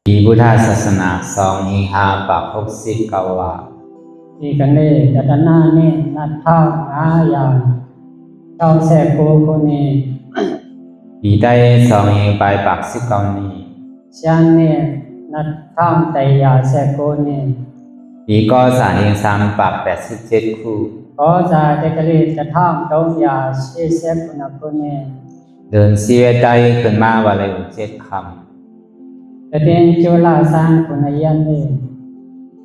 ปีพุทธศาสนา2569ว่าဒီကနေ့တဒနာနဲ့2539ခုနှစ်ปีใต้2589นี้ရှမ်းနှစ်2119နှစ်ปีก็2387คู่ဩဇာတက္ကရာ1389ခုနှစ်เดินชีวิตใต้ขึ้นมาวันละ7คำประเด็นจุฬาสร้างคุณยันนี่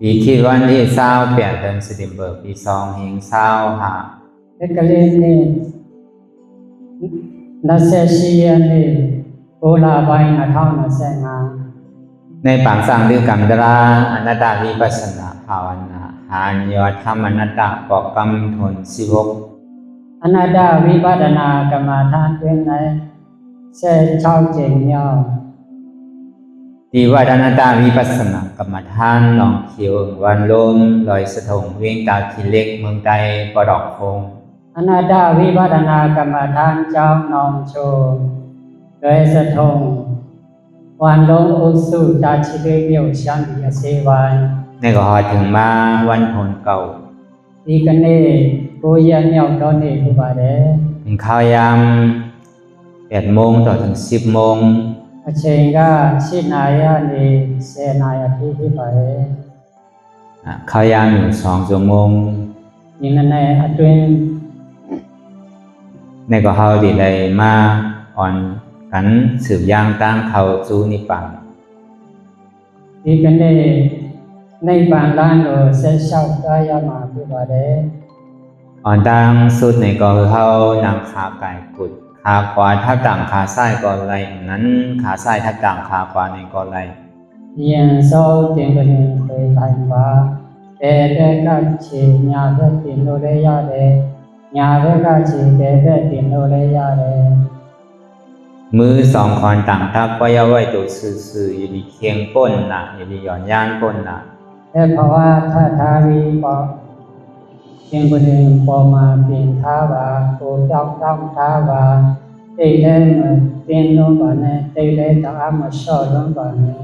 ปีคิดวันที่28เดือนสิงหาคมปี2525ตะกะเลนี่24ရက်နေ့9လပိုင်း2025ในปางสังฤกรรมตราอนัตตวิปัสสนาภาวนาหานยอธรรมอนัตตะปอกกรรมทน16อนัตตวิปัสสนากรรมฐานတွင်၌16ကြိမ်မြောက်ที่วัดอนัตตวิปัสสนากรรมฐานหนองเขียววันลมลอยสะทงเวียงตาขีเล็กเมืองใต้ปรอกคงอนัตตวิปัสสนากรรมฐานเจ้าหนองโชลอยสะทงวันลมอุสุตาขีเล็กမြို့ရှမ်းပြည်အစေပိုင်းในก็หอถึงมาวันผลเก่าဒီကနေ့9ရက်မြောက်သောနေ့ဖြစ်ပါတယ်เป็นข้าวยาม8 โมงต่อถึง10 โมงအချိန်က7နာရီကနေ10နာရီအထိဖြစ်ပါတယ်ข้าวยามอยู่2 ชั่วโมงဒီနေ့အတွင်းในก็เฮาดีเลยมาอ่อนกันสืบย่างตั้งเขาจูนิปังဒီကနေ့နိဗ္ဗာန်လမ်းကိုဆက်လျှောက်သွားရမှာဖြစ်ပါတယ်อ่อนตั้งสุดในก็คือเฮานำขาไก่กุดขาขวาทับต่างขาซ้ายก็ไรนั้นขาซ้ายทับต่างขาขวาในก็ไรရင်စောတင်ကလေးခွေထိုင်ပါတဲ့ကချေညာဘက်တင်လို့လည်းရတယ်ညာဘက်ကချေတဲ့တင်လို့လည်းရတယ်มือ2คนต่างทับก็ย่าไว้ตัวซื่อๆอยู่ดีเคียงก้นน่ะอยู่ดีหย่อนย่านก้นน่ะแต่เพราะว่าถ้าทาวีบอกเพียงคนหนึ่งพอมาเปลี่ยนท่าว่าโตเจ้าต้องท่าว่าตีเล่นเปลี่ยนลงก่อนเนี่ยตีเล่นต้องเอามาชอบลงก่อนเนี่ย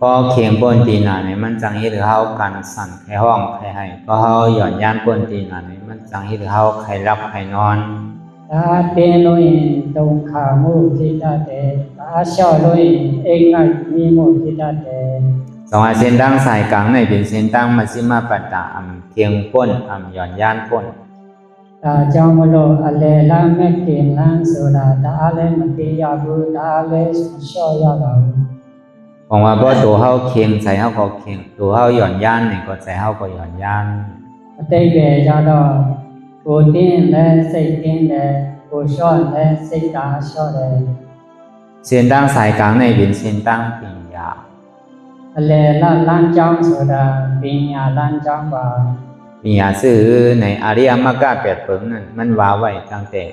พอเคียงก้นตีหนาเนี่ยมันจังให้หรือเฮากันสั่นใครห้องใครให้ก็เฮาหย่อนย่านก้นตีหนาเนี่ยมันจังให้หรือเฮาใครรับใครนอนถ้าเปลี่ยนลงตรงขามุที่ได้แต่ถ้าชอบลงเองไงมีมุที่ได้แต่สองเส้นตั้งสายกลางในเป็นเส้นตั้งมัชฌิมาปัตตาเคียงก้นหย่อนย่านก้นဒါကြောင့်မလို့အလေလမ်းမဲ့ကင်လမ်းဆိုတာဒါအားလည်းမသိရဘူးဒါအားလည်းလျှော့ရတာဘူးบอกว่าเพราะตัวเฮาเคียงใจเฮาก็เคียงตัวเฮาหย่อนย่านเนี่ยก็ใจเฮาก็หย่อนย่านအတိတ်ပဲကြတော့ကိုတင်းလည်းစိတ်တင်းတယ်ကိုလျှော့လည်းစိတ်သာလျှော့တယ်เส้นตั้งสายกลางในเป็นเส้นตั้งปัญญาအလေလမ်းကြောင်းဆိုတာပညာလမ်းကြောင်းပါปัญญาซื่อในอริยมรรค8เปิงนั้นมันว่าไว้ตั้งแต่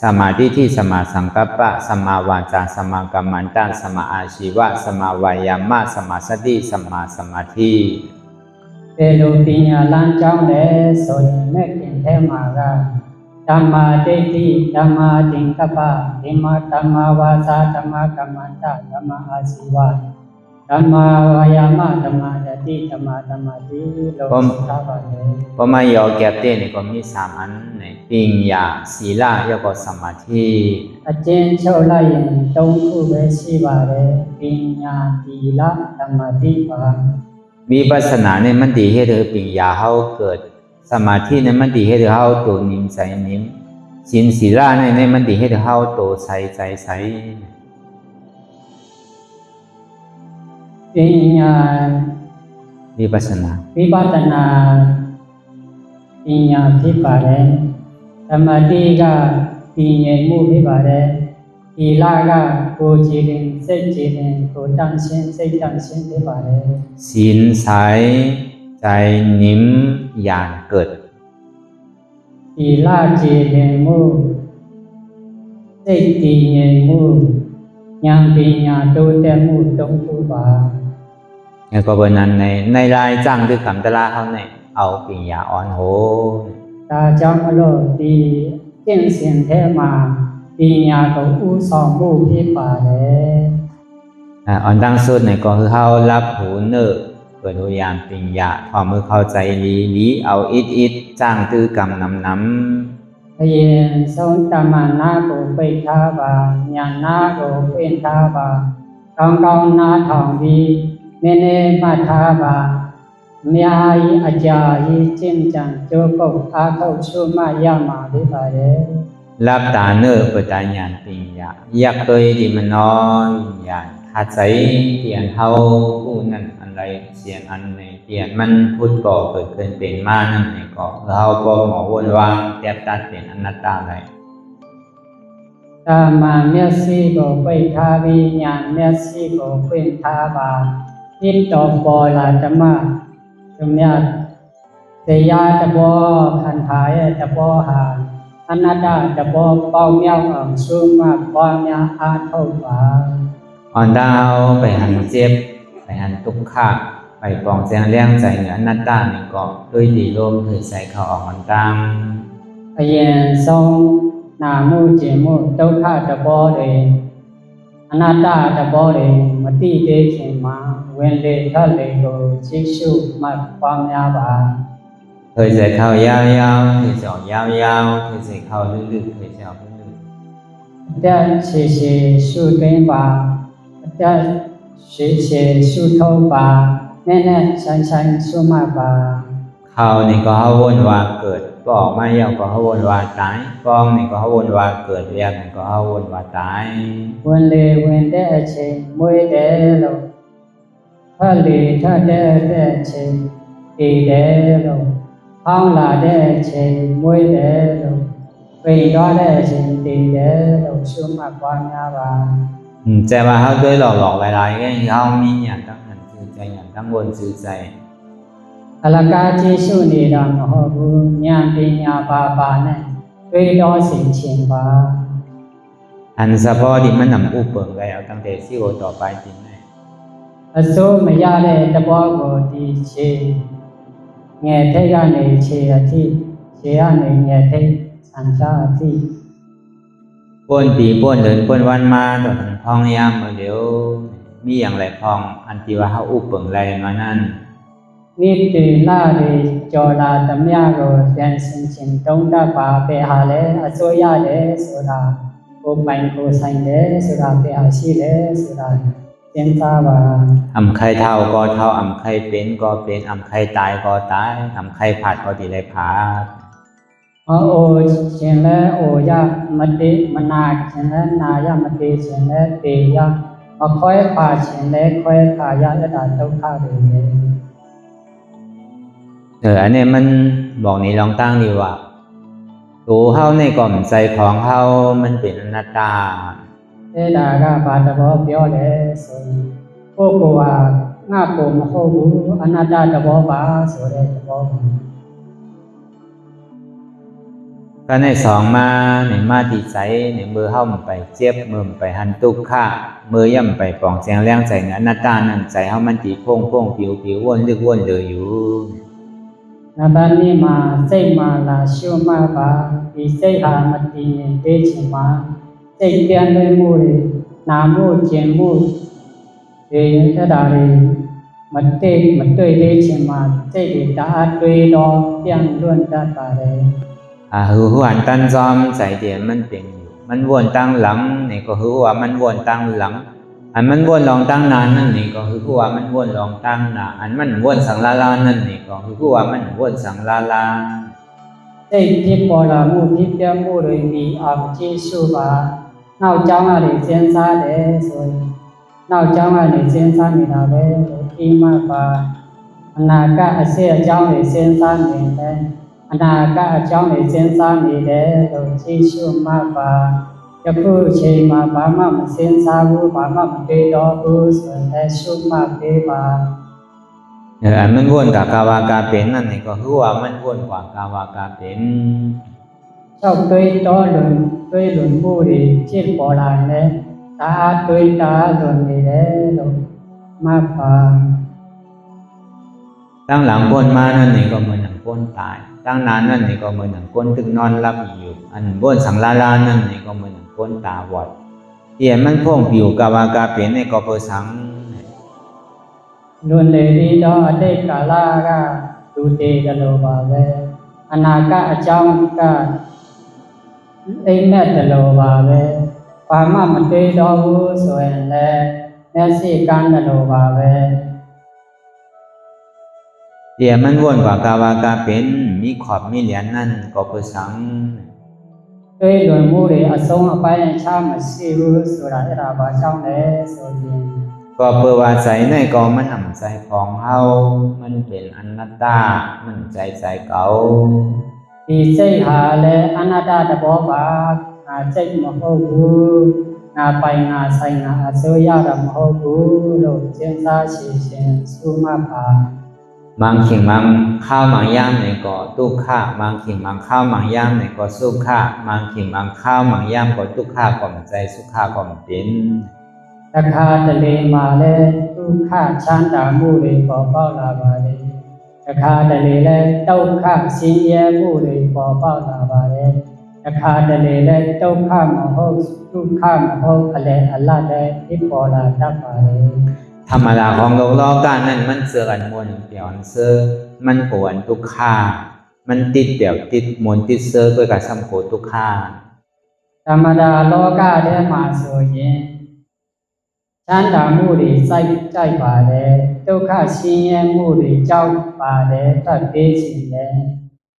สมาธิที่สมาสังกัปปะสมาวาจาสมากัมมันตะสมาอาชีวะสมาวายามะสมาสติสมาสมาธิแต่လိုပညာလမ်းကြောင်းလဲဆိုရင်မဲ့ခင်ထဲမှာကဓမ္မာဒိဋ္ဌိဓမ္မာသင်္ကပ္ပဓမ္မာဝါစာဓမ္မာကမ္မန္တဓမ္မာအာชีวะဓမ္မာဝါယာမဓမ္မာတတိဓမ္မာသမာဓိလို့ဆိုတာပါတယ်เพราะมาโยแก็บเต้นี่ก็มี3อันในปัญญาศีลแล้วก็สมาธิအကျဉ်းချုပ်လိုက်ရင်3ခုပဲရှိပါတယ်ပညာသီလသမာဓိပါวิปัสสนาเนี่ยมันดีให้เธอปัญญาเฮาเกิดสมาธิเนี่ยมันดีให้เธอเฮาตัวนิ่มใสนิ่มศีลศีลเนี่ยมันดีให้เธอเฮาตัวใสใจใสပညာวิปัสสนาပညာဖြစ်ပါတယ်သမာဓိကတည်ငြိမ်မှုဖြစ်ပါတယ်သီလကကိုယ်ကြည်ရင်စိတ်ကြည်ရင်ကိုယ်တန့်ရှင်းစိတ်တန့်ရှင်းဖြစ်ပါတယ်ศีลใสใจนิ่มหยาดเกิดသီလကြည်ရင်မှုစိတ်တည်ငြိမ်မှုဉာဏ်ပညာတိုးတက်မှုတုံ့ခုပါแล้วก็บนนั้นในรายจ้างด้วยกรรมตราเขาเนี่ยเอาปัญญาอ่อนโหဒါကြောင့်မလို့ဒီကျင့်စဉ်ထဲမှာပညာကိုဥဆောင်မှုဖြစ်ပါတယ် อ่อนดังสุดนี่ก็คือเฮารับหูเน้อเปิดหูยามปิญญาพอมือเข้าใจลีเอาอิดจ้างตื้อกำนำ พระเยนทรงตามานาโกเปทาบาญานาโกเป็นทาบากองกองนาทองวีเนเนมาทาบาเมียอีอาจายีจิ้มจังโจกกอาเข้าชูมายามาวิบาเรรับตาเน้อเปิดตาญาณปิญญาอยากเคยที่มันนอนญาณหัดใจเปลี่ยนเฮาผู้นั้นอะไรเสียงอันในเปลี่ยนมันพุทธก็เกิดขึ้นเป็นมานั่นนี่ก็เฮาก็หมอวนวางแตบตัดเป็นอนัตตาได้ตามาเมียสีโกเปทาวิญาณเมียสีโกเป็นทาบาอินตอปอลาจมาจุมยาเตยาตะบอคันหายตะบอหาอนัตตาตะบอเป้าเมียวสูมาความยาอาเท่าบาอ่อนดาวไปหันเจ็บไปหันทุกข์ไปปองแสงเลี้ยงใจเหนืออนัตตานี่ก็ด้วยดีลมถือใส่เข้าออกมันตามพระเยนทรงนามุเจมุทุกขะตะบอเรอนัตตาตะบอเรมติเตขิมาเวนเลทะเลโกชิชุมัดความยาบาเคยใส่เข้ายาวๆเคยใส่ออกยาวๆเคยใส่เข้าลึกๆเคยใส่ออกลึกๆแต่เฉยๆสุเตบาแต่เฉยๆสุโทบาแน่ๆชันๆสุมาบาเข้านี่ก็เฮาวนว่าเกิดก็ออกมายาวก็เฮาวนว่าตายฟองนี่ก็เฮาวนว่าเกิดเรียกนี่ก็เฮาวนว่าตายวนเลวนแต่เฉยมวยแต่โลถ้าเลถ้าแต่เฉยตีแต่โลဖောင်းလာတဲ့အချိန်မွေးတယ်လို့ပိန်သွားတဲ့အချိန်တည်တယ်လို့ရှုမှတ်ပွားများပါแต่ว่าเฮาด้วยหลอกๆหลายๆก็เฮามีหยังตั้งหันคือใจหยังตั้งวนซื่อใจအလကားကျေရှုနေတာမဟုတ်ဘူးဉာဏ်ပညာပါနဲ့တွေးတော်စဉ်ခြင်းပါอันเฉพาะที่มันนำอุปเปิงไว้เอาตั้งแต่สิโอต่อไปจริงมั้ยအစိုးမရတဲ့တဘောကိုဒီခြေငယ်ထိတ်ကနေခြေအထိခြေကနေငယ်ထိတ်ဆံချအထိป้วนปีป้วนเดินป้วนวันมาตอนพองยามเดี๋ยวมีอย่างไรพองอันที่ว่าเฮาอุปเปิงไรมานั่นนิติลาริจอลาตมยาကိုပြန်စင်ချင်းတုံးတပါပဲဟာလဲအစိုးရတယ်ဆိုတာကိုပိုင်ကိုဆိုင်တယ်ဆိုတာပဲဟာရှိတယ်ဆိုတာသင်စားပါอำใครเท่าก็เท่าอำใครเป็นก็เป็นอำใครตายก็ตายอำใครผาดก็สิได้ผาดโอ้ရှင်လဲအိုရမတိမနာရှင်လဲနာရမတိရှင်လဲတေရမခွဲပါရှင်လဲခွဲခါရအတ္တဒုက္ခတွေอันนี้มันบอกในลองตั้งดีว่าตัวเฮาในกล่อมใจของเฮามันเป็นอนัตตาดาก็บาตบ่ပြောလဲဆိုရင်ကိုယ်ကငါကိုမဟုတ်ဘူးအနတ္တတဘောပါဆိုတဲ့တဘောก็ในสองมาในมาติใจในมือเฮามันไปเจ็บมือไปหันทุกข์ค่ะมือย่ำไปปองแสงแรงใจอนัตตานั่นใจเฮามันติโพ่งๆผิวๆวนลึกวนเลยอยู่နာဘာနိမာစိတ်မာလာရှုမှတ်ပါဒီစိတ်ဟာမတည်ရင်တေးချင်မှာစိတ်ပြန်လွင်မှုတွေနာမှုကျင်မှုတွေအဲ့ဒါတွေမတွေ့သေးချင်မှာစိတ်တွေတအားတွေးတော့ပြန်လွင့်တတ်ပါတယ်หูหันตันจอมใจเดียนมันเป็นอยู่มันวนตั้งหลังนี่ก็คือว่ามันวนตั้งหลังอันมันวนลองตั้งนานนั่นนี่ก็คือว่ามันวนลองตั้งหน้าอันมันวนสังลาลานั่นนี่ก็คือว่ามันวนสังลาลาစိတ်ဖြစ်ပေါ်လာမှုဖြစ်ပြမှုတွေဒီအောင်ကြည့်ရှုပါနောက်ကြောင်းကနေစဉ်းစားတယ်ဆိုရင်နောက်ကြောင်းကနေစဉ်းစားနေတာပဲဒီမှာပါအနာကအစစ်အကြောင်းတွေစဉ်းစားနေတယ်အနာကအကြောင်းတွေစဉ်းစားနေတယ်လို့ကြည့်ရှုမှပါယခုအချိန်မှာဘာမှမစဉ်းစားဘူးဘာမှမတွေးတော့ဘူးဆိုရင်ရှုမှတ်ပေးပါอันมันวนกับกาวากาเป็นนั่นนี่ก็คือว่ามันวนกว่ากาวากาเป็นชอบတွေးတော့လွန်မှုတွေဖြစ်ပေါ်လာတယ်ဒါအားတွေးတာလွန်နေတယ်လို့မှတ်ပါตั้งหลังพ้นมานั่นนี่ก็เหมือนหนังพ้นตายตั้งนานนั่นนี่ก็เหมือนหนังพ้นตึกนอนรับอยู่อันพ้นสังลาลานั่นนี่ก็เหมือนหนังพ้นตาบอด เอียมันพ่งผิวกาวากาเป็นในก็เปสังလွန်လေပြီးသောအတိတ်ကာလကလူတည်တယ်လို့ပါပဲအနာဂတ်အကြောင်းကအိမ်မက်တယ်လို့ပါပဲဘာမှမတွေးတော့ဘူးဆိုရင်လည်းမျက်စိကန်းတယ်လို့ပါပဲเอียมันวนกว่ากาวากาเป็นมีขอบมีเหรียญนั่นก็เปสังတွေးလွန်မှုတွေအဆုံးအပိုင်းအခြားမရှိဘူးဆိုတာအဲ့ဒါဘာကြောင့်လဲဆိုရင်ก็เพื่อว่าใจในก็มันนำใจของเฮามันเป็นอนัตตามันใจเก่าဒီစိတ်ဟာလည်းအနတ္တတဘောပါငါစိတ်မဟုတ်ဘူးငါပိုင်ငါဆိုင်ငါအစိုးရတာမဟုတ်ဘူးလို့စဉ်းစားရှိရှင်ဆိုမှပါบางสิ่งบางข้าวบางอย่างเนี่ยก็ทุกข์บางสิ่งบางข้าวบางอย่างเนี่ยก็สุขะบางสิ่งบางข้าวบางอย่างก็ทุกข์ก็ใจสุขะก็เป็นတခါတလေမှာလည်းဒုက္ခချမ်းသာမှုတွေပေါ်ပေါက်လာပါတယ်တခါတလေလည်းဒုက္ခဆင်းရဲမှုတွေပေါ်ပေါက်လာပါတယ်တခါတလေလည်းဒုက္ခမဟုတ်ဒုက္ခမဟုတ်အလယ်အလတ်လည်းဖြစ်ပေါ်လာတတ်ပါတယ်ธรรมดาของโลกานั้นมันเสื่อกันมวลเปลี่ยนเสื่อมันปวนทุกขามันติดเดี่ยวติดมวลติดเสื่อด้วยกับสัมโพทุกขาธรรมดาโลกาထဲမှာဆိုရင်ချမ်းသာမှုတွေစိုက်ကြိုက်ပါတယ်ဒုက္ခဆင်းရဲမှုတွေကြောက်ပါတယ်တတ်ပေးခြင်းတယ်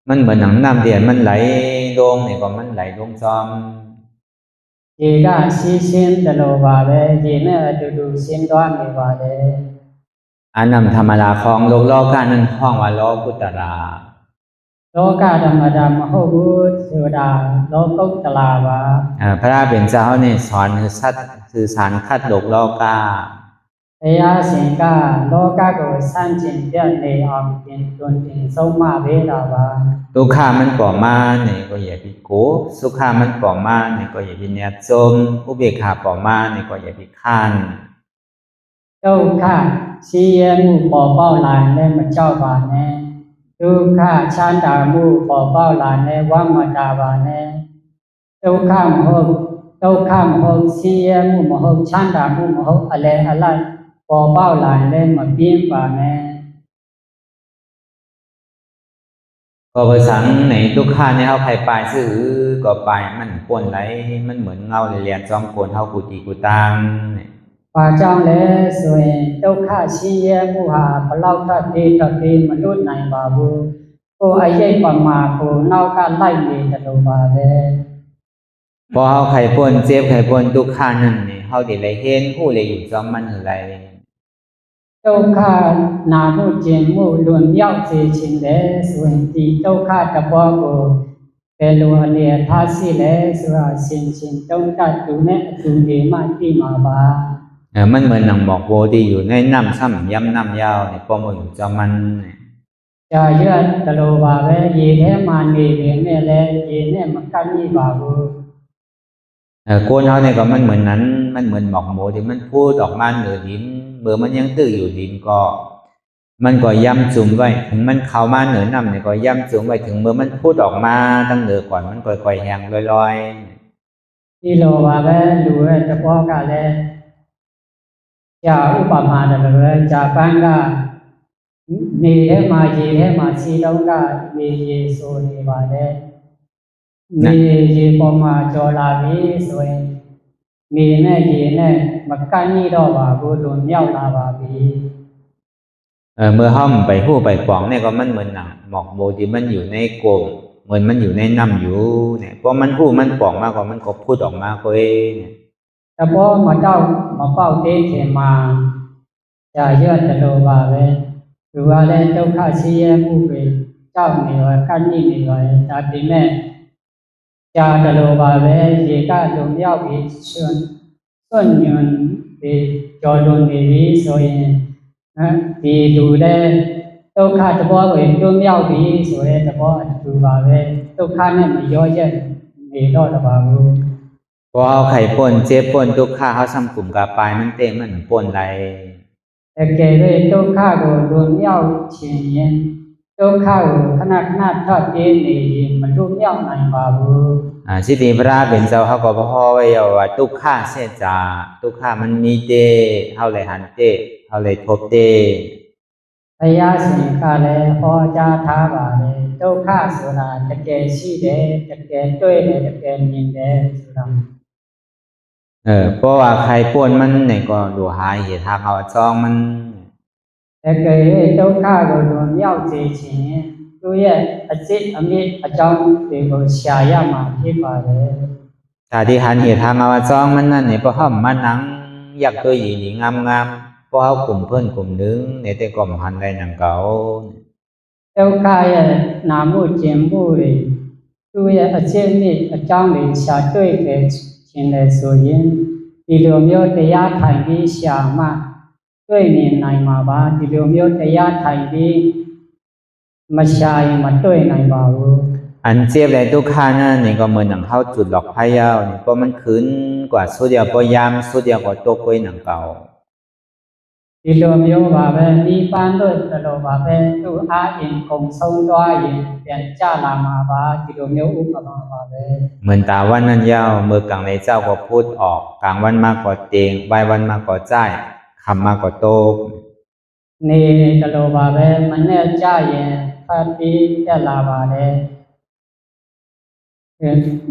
มันเหมือนหนังน้ำเดือดมันไหลลงนี่ก็มันไหลลงจอมရေကရှိရှင်းတယ်လို့ပါပဲရေနဲ့အတူတူရှင်းသွားနေပါတယ်อันนำธรรมดาของโลกานั้นห้องว่าโลกุตระโลกธรรมดามဟုတ်ဘူးဆိုတာโลกุตระပါพระเป็นเจ้านี่สอนสื่อสารคัดโลกาဘုရားရှင်ကလောကကိုစန့်ကျင်ပြတ်နေအောင်ပြင်တွင်တင်ဆုံးမပေးတာပါทุกขามันก่อมาเนี่ยก็อย่าไปโกสุขามันก่อมาเนี่ยก็อย่าไปเนียจมอุเบกขาก่อมาเนี่ยก็อย่าไปข้านဒုက္ခဆင်းရဲမှုပေါ်ပေါက်လာလည်းမကြောက်ပါနဲ့ဒုက္ခချမ်းသာမှုပေါ်ပေါက်လာလည်းဝမ်းမတာပါနဲ့ဒုက္ခမဟုတ်ဆင်းရဲမှုမဟုတ်ချမ်းသာမှုမဟုတ်အလယ်အလတ်ပေါ်ပေါက်လာလည်းမပြင်းပါနဲ့ก็ภาษาในทุกขาเนี่ยเฮาไผปลายซื่อก็ปลายมันป่นไหลมันเหมือนเงาเรียนจอมโกนเฮากุฏิกุตังဘာကြောင့်လဲဆိုရင်ဒုက္ခဆင်းရဲမှုဟာဘလောက်ထပ်တေးမလွတ်နိုင်ပါဘူးကိုအရေးပမာကိုနောက်ကလိုက်နေတယ်လို့ပါပဲพอเฮาไข้ป่นเจ็บไข้ป่นทุกขานั่นนี่เฮาได้เลยเห็นผู้เลยอยู่จอมมันไหลဒုက္ခနာမှုကျင်မှုလွန်မြောက်စေခြင်းလဲဆိုရင်ဒီဒုက္ခတဘောကိုဘယ်လိုအနေထားရှိလဲဆိုတာရှင်းတုံးတတူနဲ့အတူနေမှသိမှာပါมันเหมือนหนังบอกโบที่อยู่ในน้ำซ้ำย้ำน้ำยาวเนี่ยพอมาอยู่จอมมันจะเยอะตะโลပါပဲရေထဲမှာနေနေနဲ့လဲရေနဲ့မကပ်မိပါဘူးโกนเฮาเนี่ยก็มันเหมือนนั้นมันเหมือนหมอกโมที่มันพูดออกมาเหนือดินเมื่อมันยังตื้ออยู่ดินก็มันก็ย่ำจุ่มไว้ถึงมันเข้ามาเหนือน้ำเนี่ยก็ย่ำจุ่มไว้ถึงเมื่อมันพูดออกมาตั้งเหนือก่อนมันค่อยๆแห้งลอยๆဒီလိုပါပဲလူရဲ့တဘောကလည်းကြာဥပမာတယ်ပဲဂျပန်ကနေထဲမှာရေထဲမှာစီတုံးကနေရေဆိုနေပါတယ်နေရေပေါ်မှာကြော်လာပြီဆိုရင်နေနဲ့ရေနဲ့မကန့်ညီတော့ပါဘူးလွန်မြောက်လာပါပြီเมื่อห้อมไปหู้ไปปองเนี่ยก็มันเหมือนหนังหมอกโบที่มันอยู่ในโกงเหมือนมันอยู่ในน้ำอยู่เนี่ยพอมันหู้มันปองมากกว่ามันก็พูดออกมาก็เองแต่พอมาเจ้ามาเป้าเต้เข็มมาจะเยอะจะโลบาပဲหรือว่าแล้วဒုက္ခဆင်းရဲမှုပဲကြောက်နေရောကန့်ညီနေရောဒါပေမဲ့ကြာတလို့ပါပဲရေကလုံမြောက်ပြီးစွန့်ညွန်ပြီးကြော်လွန်နေပြီဆိုရင်ဒီလူလည်းဒုက္ခတဘောကိုလွန်မြောက်ပြီးဆိုတဲ့တဘောအတူပါပဲဒုက္ခနဲ့မရောရက်နေတော့တပါဘူးพอเฮาไข้ป่นเจ็บป่นทุกขาเฮาซ้ำกลุ่มกับปลายมันเต็มมันป่นไหลแต่แกด้วยဒုက္ခကိုလွန်မြောက်ခြင်းရင်ဒုက္ခကိုခဏထပ်ပြေးနေရင်မလွန်မြောက်နိုင်ပါဘူး สิติพระเป็นเจ้าเฮาก็บ่ฮอไว้ว่าทุกข์เสียจาทุกข์มันมีเตเฮาเลยหันเตเฮาเลยทบเต ဘုရားရှင်ကလည်းဟောကြားထားပါတယ်ဒုက္ခဆိုတာတကယ်ရှိတယ်တကယ်တွေ့တယ်တကယ်မြင်တယ်ဆိုတာ เพราะว่าใครป่วนมันเนี่ยก็ดูหายเหตุทางเอาจองมัน တကယ်ဒုက္ခကိုလွန်မြောက်စေခြင်းသူ့ရဲ့အစစ်အမြစ်အကြောင်းတွေကိုရှာရမှာဖြစ်ပါတယ် ถ้าที่หันเหตุทางเอาจองมันนั่นเนี่ยเพราะเฮามานั่งอยากตัวหญิงงามๆเพราะเฮากลุ่มเพิ่นกลุ่มนึงเนี่ยแต่ก็หันได้นำเก่า ဒုက္ခရဲ့နာမှုကျင်မှုတွေသူ့ရဲ့အစစ်အမြစ်အကြောင်းတွေရှာတွေ့ခဲ့ခြင်းလေဆိုရင်ဒီလိုမျိုးတရားထိုင်ပြီးရှာမှတွေ့မြင်နိုင်မှာပါဒီလိုမျိုးတရားထိုင်ပြီးမရှာရင်မတွေ့နိုင်ပါဘူး อันเจ็บและทุกข์นั่นนี่ก็เหมือนหนังเฮาจุดหลอกพายาวนี่เพราะมันขึ้นกว่าสุดเดียวก็ยามสุดเดียวก็ตกไว้หนังเก่า ဒီလိုမျိုးပါပဲဒီပန်းတို့တလို့ပါပဲသူ့အားအင်ကုန်ဆုံးသွားရင်ပြန်ကြလာမှာပါဒီလိုမျိုးဥပမာပါပဲ เหมือนตาวันนั้นยาวมือกลางในเจ้าก็พูดออกกลางวันมากกว่าเตงบ่ายวันมากกว่าจ้ายค่ำมากกว่าโตก နေတလို့ပါပဲမနဲ့ကြရင်ဖတ်ပြီးတက်လာပါတယ်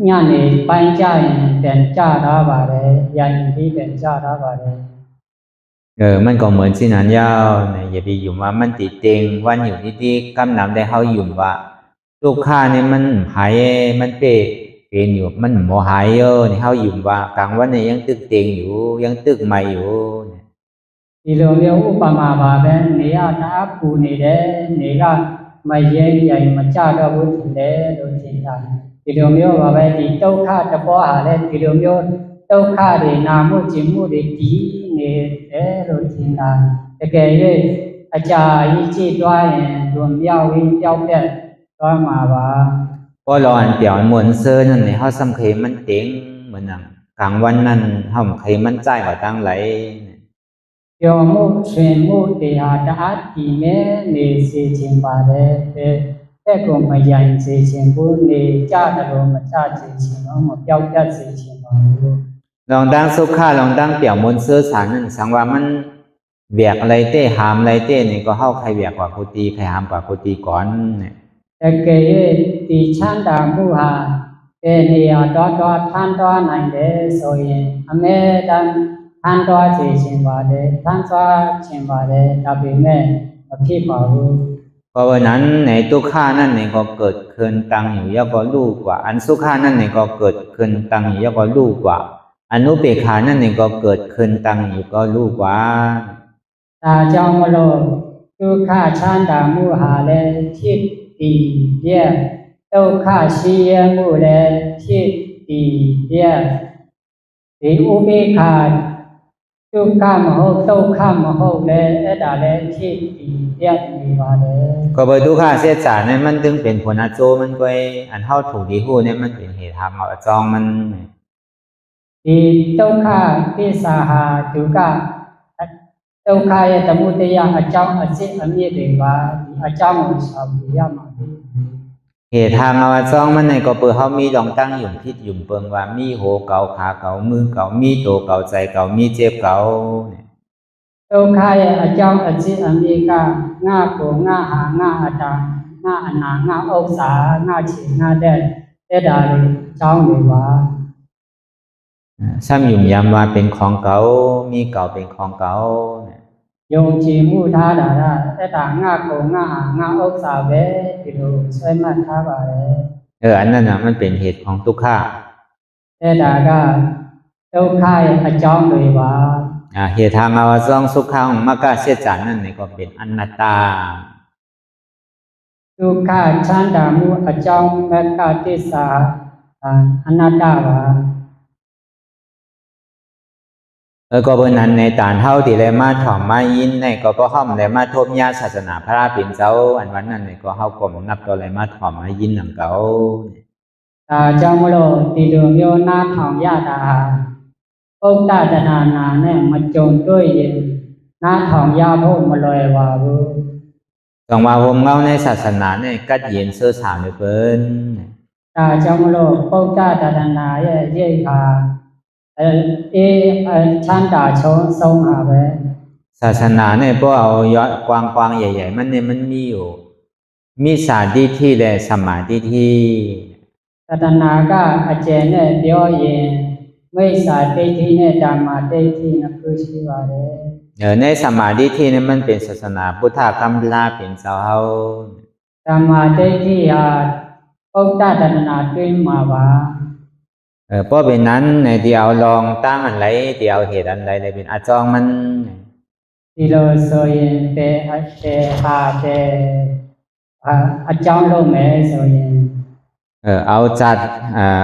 ညနေပိုင်းကြရင်ပြန်ကြတော့ပါတယ်ရန်ပြီးပြန်ကြတော့ပါတယ် มันก็เหมือนสินั้นยาวเนี่ยอย่าไปยุ่มว่ามันติเต็งวันอยู่ที่ๆกำนำได้เฮายุ่มว่าทุกข์เนี่ยมันหายมันเป็นอยู่มันบ่หายนี่เฮายุ่มว่ากลางวันเนี่ยยังตึกเต็งอยู่ยังตึกใหม่อยู่ ဒီလိုမျိုးဥပမာပါပဲနေရတအားပူနေတယ်နေကမရဲရိုင်မကြတော့ဘူးထင်တယ်လို့ထင်တာဒီလိုမျိုးပါပဲဒီဒုက္ခတဘောဟာလည်းဒီလိုမျိုးဒုက္ခတွေနာမှုကျင်မှုတွေဒီနေတယ်လို့ထင်တာတကယ်၍အကြာကြီးကြည့်သွားရင်လွန်မြောက်ပြီးပျောက်ပြတ်သွားမှာပါ เพราะเราอันเปลี่ยวเหมือนเสื้อนั่นนี่เฮาสำเคมันเต็งเหมือนหนังกลางวันนั้นเฮาเคมันจ่ายกว่าตั้งไหล ပျော်မှုရှင်မှုတွေဟာတအားတည်မြဲနေစေခြင်းပါတယ်တဲ့ကိုမယိုင်စေခြင်းဘူးနေကြတယ်လို့မကြစေခြင်းတော့မပြောက်ပြတ်စေခြင်းပါဘူး ลองตั้งสุขะลองตั้งเปลี่ยวมนเสื้อสารนั่นสังว่ามันเวียกอะไรเต้หามอะไรเต้นี่ก็เฮาใครเวียกกว่ากุฏิใครหามกว่ากุฏิก่อนเนี่ย တကယ်ဒီချမ်းသာမှုဟာတဲ့နေရာတော့ထမ်းသွားနိုင်တယ်ဆိုရင်အမဲတမ်းထမ်းသွားစေခြင်းပါတယ်ထမ်းသွားခြင်းပါတယ်ဒါပေမဲ့မဖြစ်ပါဘူး เพราะว่านั้นในทุกข์นั่นนี่ก็เกิดขึ้นตั้งอยู่แล้วก็รู้กว่าอันสุขะนั่นนี่ก็เกิดขึ้นตั้งอยู่แล้วก็รู้กว่าอนุเบกขานั่นนี่ก็เกิดขึ้นตั้งอยู่ก็รู้กว่า ဒါကြောင့်မလို့ဒုက္ခချမ်းသာမှုဟာလည်းဖြစ်တည်ပြည့်ဒုက္ခရှိရမှုလည်းဖြစ်တည်ပြည့်ဒီဥပေက္ခဒုက္ခမဟုတ်ဒုက္ခမဟုတ်လည်းအဲ့ဒါလည်းဖြစ်တည်ပြည့်နေပါတယ် ก็บ่ทุกข์เสียจาเนี่ยมันถึงเป็นผลอาโจมันก็อันเฮาถูกดีฮู้เนี่ยมันเป็นเหตุทางเอาจองมัน ဒီဒုက္ခကိစ္စဟာဒုက္ခဒုက္ခရဲ့သမုဒယအကြောင်းအစစ်အမြစ်တွေကဒီအကြောင်းကိုဆောင်ပြရမှာဖြစ် เหตุทางเอาจองมันเนี่ยก็เปิดเฮามีลองตั้งอยู่พิษอยู่เปิงว่ามีโหเก่าขาเก่ามือเก่ามีโตเก่าใจเก่ามีเจ็บเก่าเนี่ย ဒုက္ခရဲ့အကြောင်းအစစ်အမြစ်ကငါကိုငါဟာငါအတာငါအနာငါဥစ္စာငါချေငါတဲ့အဲ့ဒါတွေအကြောင်းတွေပါ ซ้ำยุ่มยามว่าเป็นของเก่ามีเก่าเป็นของเก่าเนี่ย ယုံကြည်မှုထားတာကအဲ့ဒါငါကိုငါဟာငါဥစ္စာပဲဒီလိုဆွဲမှတ်ထားပါတယ် อันนั้นน่ะมันเป็นเหตุของทุกข์ အဲ့ဒါကဒုက္ခရဲ့အကြောင်းတွေပါ เหตุทางเอาจองสุขะของมรรคเสียจานั่นนี่ก็เป็นอนัตตา ဒုက္ခချမ်းသာမှုအကြောင်းမက္ခသစ္စာအနတ္တပါ ก็เบิ่นนั้นในตานเฮาที่ได้มาถ่อมมายินในก็บ่ฮ้อมได้มาทบญาศาสนาพระเป็นเจ้าอันวันนั้นนี่ก็เฮาก็นับต่อได้มาถ่อมมายินนำเก่า ဒါကြောင့်မလို့ဒီလိုမျိုးနားထောင်ရတာဟာဥဒ္ဒတနာနာနဲ့မကြုံတွေ့ရင်နားထောင်ရဖို့မလွယ်ပါဘူး ต้องว่าผมเงาในศาสนาเนี่ยกัดเย็นเสื้อสาวในเพิ่น ဒါကြောင့်မလို့ပုဒ္ဒဒါရဏရဲ့ရိတ်ဟာချမ်းသာဆုံးဟာပဲ ศาสนาเนี่ยบ่เอายอดกว้างๆใหญ่ๆมันเนี่ยมันมีอยู่มิจฉาทิฏฐิและสัมมาทิฏฐิ သတ္တနာကအကျယ်နဲ့ပြောရင်မိစ္ဆာဒိဋ္ဌိနဲ့ဓမ္မဒိဋ္ဌိနှစ်ခုရှိပါတယ် ในสัมมาทิฏฐิเนี่ยมันเป็นศาสนาพุทธกัมพลาเป็นเจ้าเฮา ဓမ္မဒိဋ္ဌိဟာပုဒ္ဒဒါရဏတွင်မှာပါ เพราะเป็นนั้นในที่เอาลองตั้งอันไรที่เอาเหตุอันไรเลยเป็นอาจองมัน ဒီလိုဆိုရင်တဲ့အကြောင်းလုံးမယ်ဆိုရင် เอาจัด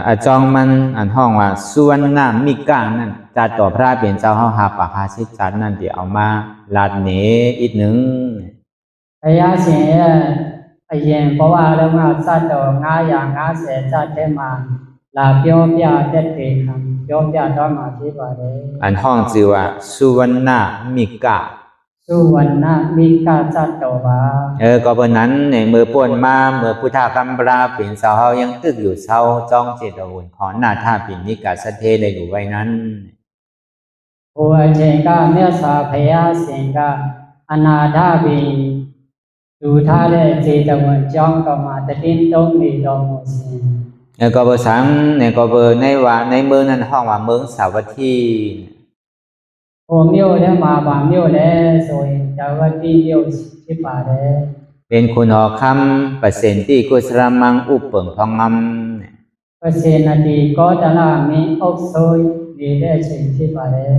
อาจองมันอันห้องว่าสุวรรณมิกะนั่นจัดต่อพระเป็นเจ้าเฮาหาปะภาสิจัดนั่นที่เอามาลาดเหนอีกหนึ่ง ဘုရားရှင်ရဲ့အရင်ဘဝလုံးကစတော့950ဇတ်ထဲမှာလာပြောပြတတ်တယ်ခံပြောပြတော့မှာဖြစ်ပါတယ် อันห้องชื่อว่าสุวรรณมิกะ สุวรรณมิกะจัตโตบา ก็เพราะนั้นในมือป่วนมาเมื่อพุทธกัมพลาเป็นเจ้าเฮายังตึกอยู่เช้าจ้องเจตวุ่นขอหน้าท่าปิณิกะสะเทเลยอยู่ไว้นั้น ဘုရားရှင်ကမြတ်စွာဘုရားရှင်ကအနာထပင်လူထားတဲ့เจตဝန်ကြောင်းတော်မှာတည်တုံးနေတော်မူစဉ် ก็บ่สังในก็บ่ในว่าในเมืองนั้นห้องว่าเมืองสาวัตถี ဟိုမြို့ထဲမှာဗာမြို့လဲဆိုရင်ဇာဝတိမြို့ဖြစ်ပါတယ် เป็นคุณหอคำเปอร์เซ็นต์ที่กุศลมังอุปเปิงพองง ပစေနတိကောတလမင်းအုပ်ဆိုးနေတဲ့ချိန်ဖြစ်ပါတယ်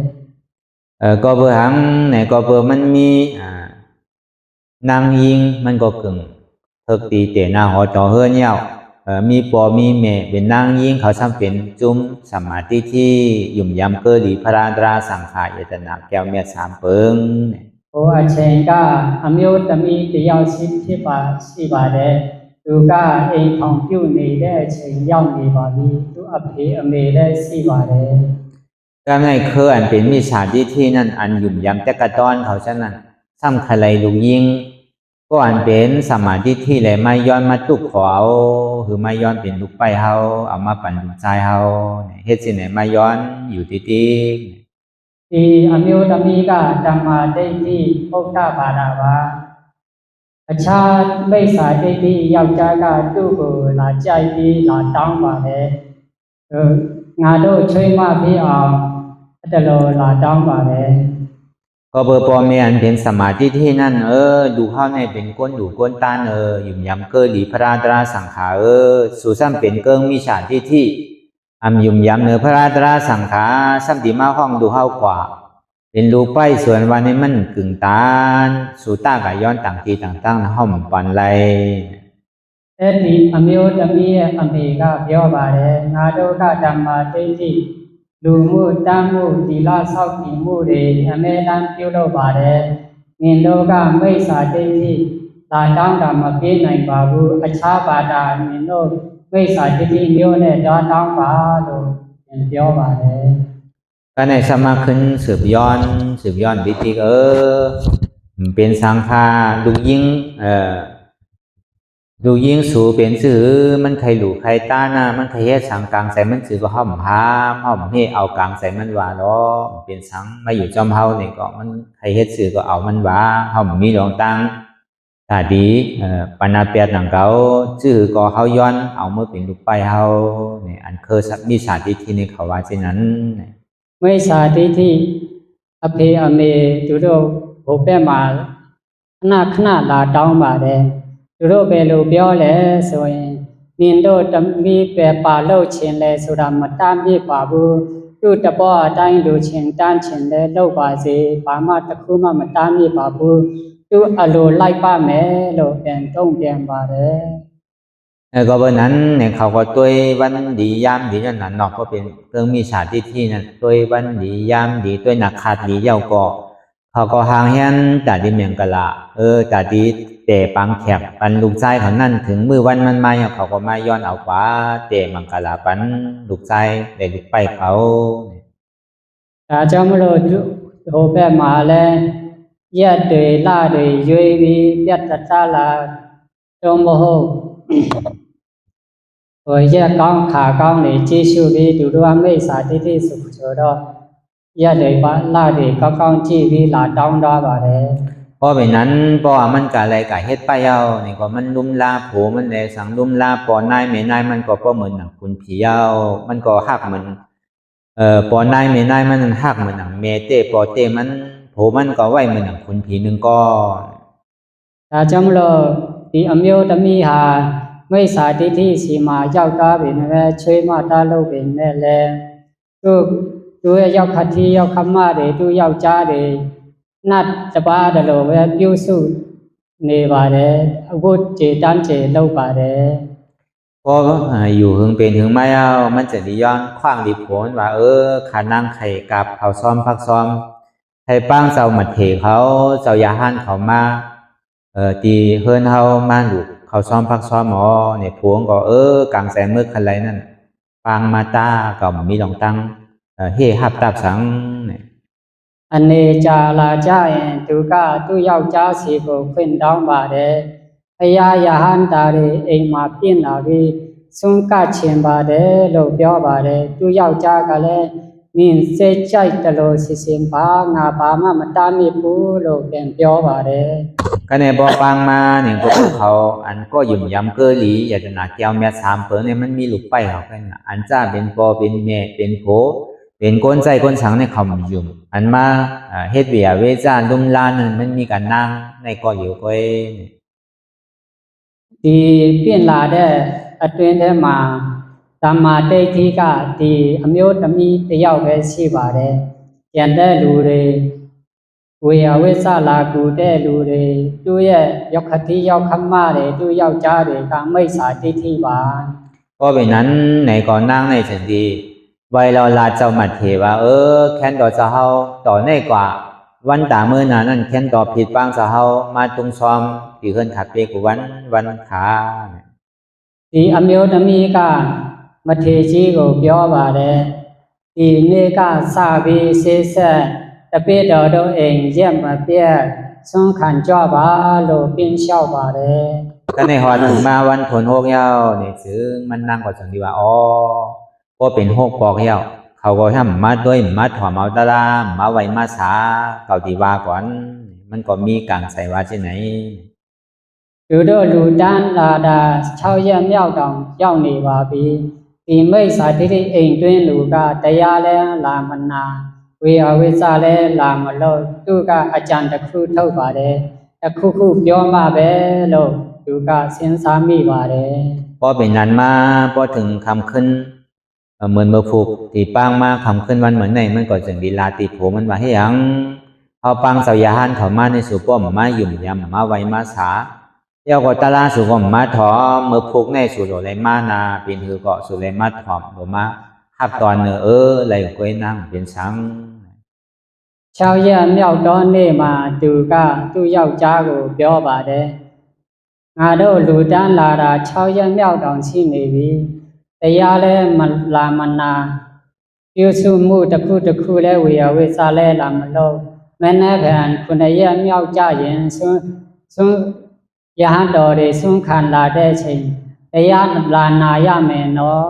ก็บ่หังในก็บ่มันมีนางยิงมันก็กึ่งทึกตีเตหน้าหอจอเฮือนยาวมีปอมีแม่เป็นนางยิงเขาซ้ํเป็นจุมสัมมาทิฏฐิยุ่มยำเกิดีพระตราสังขารยตนะแก้วเมียสามเปิง ဟိုအချိန်ကအမျိုးသမီးတယောက်ရှိပါတယ်သူကအိမ်ထောင်ပြုတ်နေတဲ့အချိန်ရောက်နေပါပြီသူအဖေအမေလည်းရှိပါတယ် ก็ในคืออันเป็นมิจฉาทิฏฐินั้นอันยุ่มยำแต่กระตอนเขาฉะนั้นซ้ํใครลูกยิงก็อันเป็นสัมมาทิฏฐิและไม่ย้อนมาตุกขอเอาคือไม่ย้อนเป็นลูกไปเฮาเอามาปั่นลูกใจเฮาเฮ็ดสิไหนไม่ย้อนอยู่ติๆ ဒီအမျိုးသမီးကဓမ္မဒိဋ္ဌိပုဒ္ဒဘာသာပါအခြားမိစ္ဆာဒိဋ္ဌိယောက်ျားကသူ့ကိုလာကြိုက်ပြီးလာတောင်းပါတယ်ငါတို့ချွေးမပြီးအောင်အဲ့ဒါလိုလာတောင်းပါတယ် ก็เบอร์ปอแม่อันเป็นสมาธิที่นั่นดูเฮาเนี่ยเป็นก้นดูก้นตานยุ่มยำเกิดีพระตราสังขารสู่ซ้ํเป็นเกิงมิจฉาทิฏฐิอำยุ่มยำเนอพระตราสังขารซ้ํที่มาห้องดูเฮากว่าเป็นรูปไปส่วนวันนี้มันกึ่งตานสู่ตากะย้อนต่างทีต่างๆห้อมปันไล အဲ့ဒီအမျိုးသမီးရဲ့အမေကပြောပါတယ်ငါတို့ကဓမ္မဒိဋ္ဌိလူမှုတမ်းမှုဒီလဆောက်တည်မှုတွေအမဲတမ်းပြုလုပ်ပါတယ်ငင်တို့ကမိစ္ဆာဒိဋ္ဌိလာတောင်းတာမပြေးနိုင်ပါဘူးအခြားဘာသာငင်တို့မိစ္ဆာဒိဋ္ဌိမျိုးနဲ့တောင်းပါလို့ပြောပါတယ် ก็ในสมาขึ้นสืบย้อนวิธีเป็นสังฆาลูกยิงดูยิงสู่เป็นสื่อมันใครหลูใครต้านะมันใครเฮ็ดสังกลางใส่มันสื่อก็ห้อมพามห้อมให้เอากลางใส่มันว่าเนาะเป็นสังมาอยู่จอมเฮานี่ก็มันใครเฮ็ดสื่อก็เอามันว่าห้อมมีดวงตังถ้าดีปนาเปียดหนังเก่าชื่อก็เฮาย้อนเอามาเป็นลูกไปเฮานี่อันคือมีสาธิตที่นี่เขาว่าเช่นนั้น မိစ္ဆာဒိဋ္ဌိအဖေအမေသူတို့ဘုဘက်မှာခဏလာတောင်းပါတယ်သူတို့ပဲလို့ပြောလဲဆိုရင်နင်တို့တမီးပဲပါလို့ချင်းလဲဆိုတာမတမ်းပြပါဘူးသူ့တပေါ်အတိုင်းလူချင်းတန်းချင်းလဲလောက်ပါစေဘာမှတစ်ခုမှမတမ်းပြပါဘူးသူအလိုလိုက်ပါမယ်လို့ပြန်တုံ့ပြန်ပါတယ် ก็เพราะนั้นเนี่ยเขาก็ตัวยวันดียามดีนั่นเนาะก็เป็นเรื่องมีสาธิตที่นั่นตัวยวันดียามดีตัวยนักขาดดีเย้าก็เขาก็ห่างเฮียนตาดีเมียงกะละตาดีแต่ปังแขกปันลูกชายเขานั่นถึงมื้อวันมันมาเขาก็มาย้อนเอากว่าแต่มังกะละปันลูกชายได้ลูกไปเขา ဒါကြောင့်မလို့ဟိုဘက်မှာလဲရက်တွေလတွေရွေးပြီးပြတ်တတ်လာတော့မဟုတ် ရက်ကောင်းခါကောင်းတွေကျေးဇူးပြီးသူတို့အမိတ်စာတိတိဆိုတော့ရက်တွေပါလာတွေကောင်းကောင်းကြည့်ပြီးလာတောင်းထားပါတယ် เพราะเป็นนั้นเพราะว่ามันก็อะไรก็เฮ็ดไปเอานี่ก็มันลุ่มลาโผมันเลยสังลุ่มลาปอนายแม่นายมันก็บ่เหมือนหนังคุณผีเอามันก็ฮักเหมือนปอนายแม่นายมันฮักเหมือนหนังแม่เต้ปอเต้มันโผมันก็ไว้เหมือนหนังคุณผีนึงก็ ဒါကြောင့်မလို့ဒီအမျိုးသမီးဟာမိစ္ဆာတိတိစီမှာရောက်တာပဲနဲ့ချွေးမတားလို့ပဲနဲ့လေသူရဲ့ရောက်ခတိရောက်ခမတွေသူယောက်ျားတွေနတ်တပါးတလို့ပဲပြုစုနေပါတယ်အခုကျေတန်းကျေလုပ်ပါတယ် พออยู่หึงเป็นหึงมาเอามันจะได้ย้อนขว้างดีผลว่าขานั่งไข่กับเขาซ้อมพักซ้อมให้ป้างเจ้ามัดเถเขาเจ้ายาหันเขามาตีเฮือนเฮามาลูกเขาซ้อมพักซ้อมหมอเนี่ยพวงก็กลางแสงมืดคันไรนั่นปางมาตาก็มีดองตังเฮฮับตับสังเนี่ย အနေကြာလာကြရင်သူကသူ့ယောက်ျားစီကိုခွင့်တောင်းပါတယ်အရာယဟန်တာတွေအိမ်မှာပြင့်လာပြီးစွန့်ကချင်ပါတယ်လို့ပြောပါတယ်သူ့ယောက်ျားကလည်းနင်းစိတ်ကြိုက်တယ်လို့စီစဉ်ပါငါဘာမှမတားမြစ်ဘူးလို့ပြန်ပြောပါတယ် ก็ในบ่ปางมาเนี่ยก็เขาอันก็ยุ่มยำเกอหลีอยากจะหนาแก้วแม่3เปิ้นเนี่ยมันมีลูกไปเฮากันอันจ้าเป็นปอเป็นแม่เป็นโผเป็นก้นใจก้นสังในเขายุ่มอันมาเฮ็ดเวียเวจาลุ่มลานนั้นมันมีการนั่งในก็อยู่ก็ဒီပြင်လာတဲ့အတွင်းထဲမှာဓမ္မာတိတ်္ထိကဒီအမျိုးသမီးတယောက်ပဲရှိပါတယ်။ကျန်တဲ့လူတွေဝေယဝိဆလာကူတဲ့လူတွေသူ့ရဲ့ရောက်ခတိရောက်ခမတွေသူ့ယောက်ျားတွေကမိစ္ဆာတိဋ္ဌိပါ เพราะเป็นนั้นในก่อนนั่งในจังดีไว้เราลาเจ้ามัดเทว่าแค้นต่อเจ้าเฮาต่อในกว่าวันตามื้อนั้นแค้นต่อผิดบ้างเจ้าเฮามาตุงซ้อมที่เฮือนขัดเปกูวันขา ဒီအမျိုးသမီးကမထေကြီးကိုပြောပါတယ်ဒီနေ့ကစပြီးဆေးဆက်တပိတော်တို့အိမ်ရက်မပြတ်ဆွမ်းခံကြပါလို့ပြင်းလျှောက်ပါတယ် ก็ในฮอดถึงมาวันทนโฮกยาวนี่ซึ่งมันนั่งก็จังดีว่าบ่เป็นโฮกปอกยาวเขาก็ทำมาด้วยมาถอมเอาตะลามาไว้มาสาเขาที่ว่าก่อนมันก็มีการใส่ว่าที่ไหน သူတို့လူတန်းလာတာ6ရက်မြောက်တောင်ရောက်နေပါပြီဒီမိစ္ဆာတိဋ္ဌိအိမ်တွင်းလူကတရားလဲလာမနာဝေအဝိဇ္ဇလဲလာမလို့သူကအကြံတစ်ခုထုတ်ပါတယ်တစ်ခုခုပြောမှပဲလို့သူကစဉ်းစားမိပါတယ် พอเป็นนั้นมาพอถึงคำขึ้นเหมือนเมื่อผูกที่ปางมาคำขึ้นวันเหมือนไหนมันก็จึงดีลาติโผมันว่าให้ยังเอาปางเสาญาหันเขามาในสู่ป้อมมายุ่มยำมาไว้มาสาเยาก็ตะลาสู่ป้อมมาถอเมื่อผูกในสู่โดเลยมานาเป็นคือก็สู่เลยมาถอมบ่มาฮับตอนไหลก้อยนั่งเป็นสัง 6ရက်မြောက်တော့နေ့မှာသူကသူ့ယောက်ျားကိုပြောပါတယ်ငါတို့လူတန်းလာတာ6ရက်မြောက်တောင်ရှိနေပြီတရားလဲမလာမနာပြုစုမှုတစ်ခုလဲဝေယဝိစာလဲလာမလို့မနေ့က9ရက်မြောက်ကြရင်ဆွမ်းယဟန်တော်တွေဆွမ်းခံလာတဲ့ချိန်တရားလာနာရမယ်နော်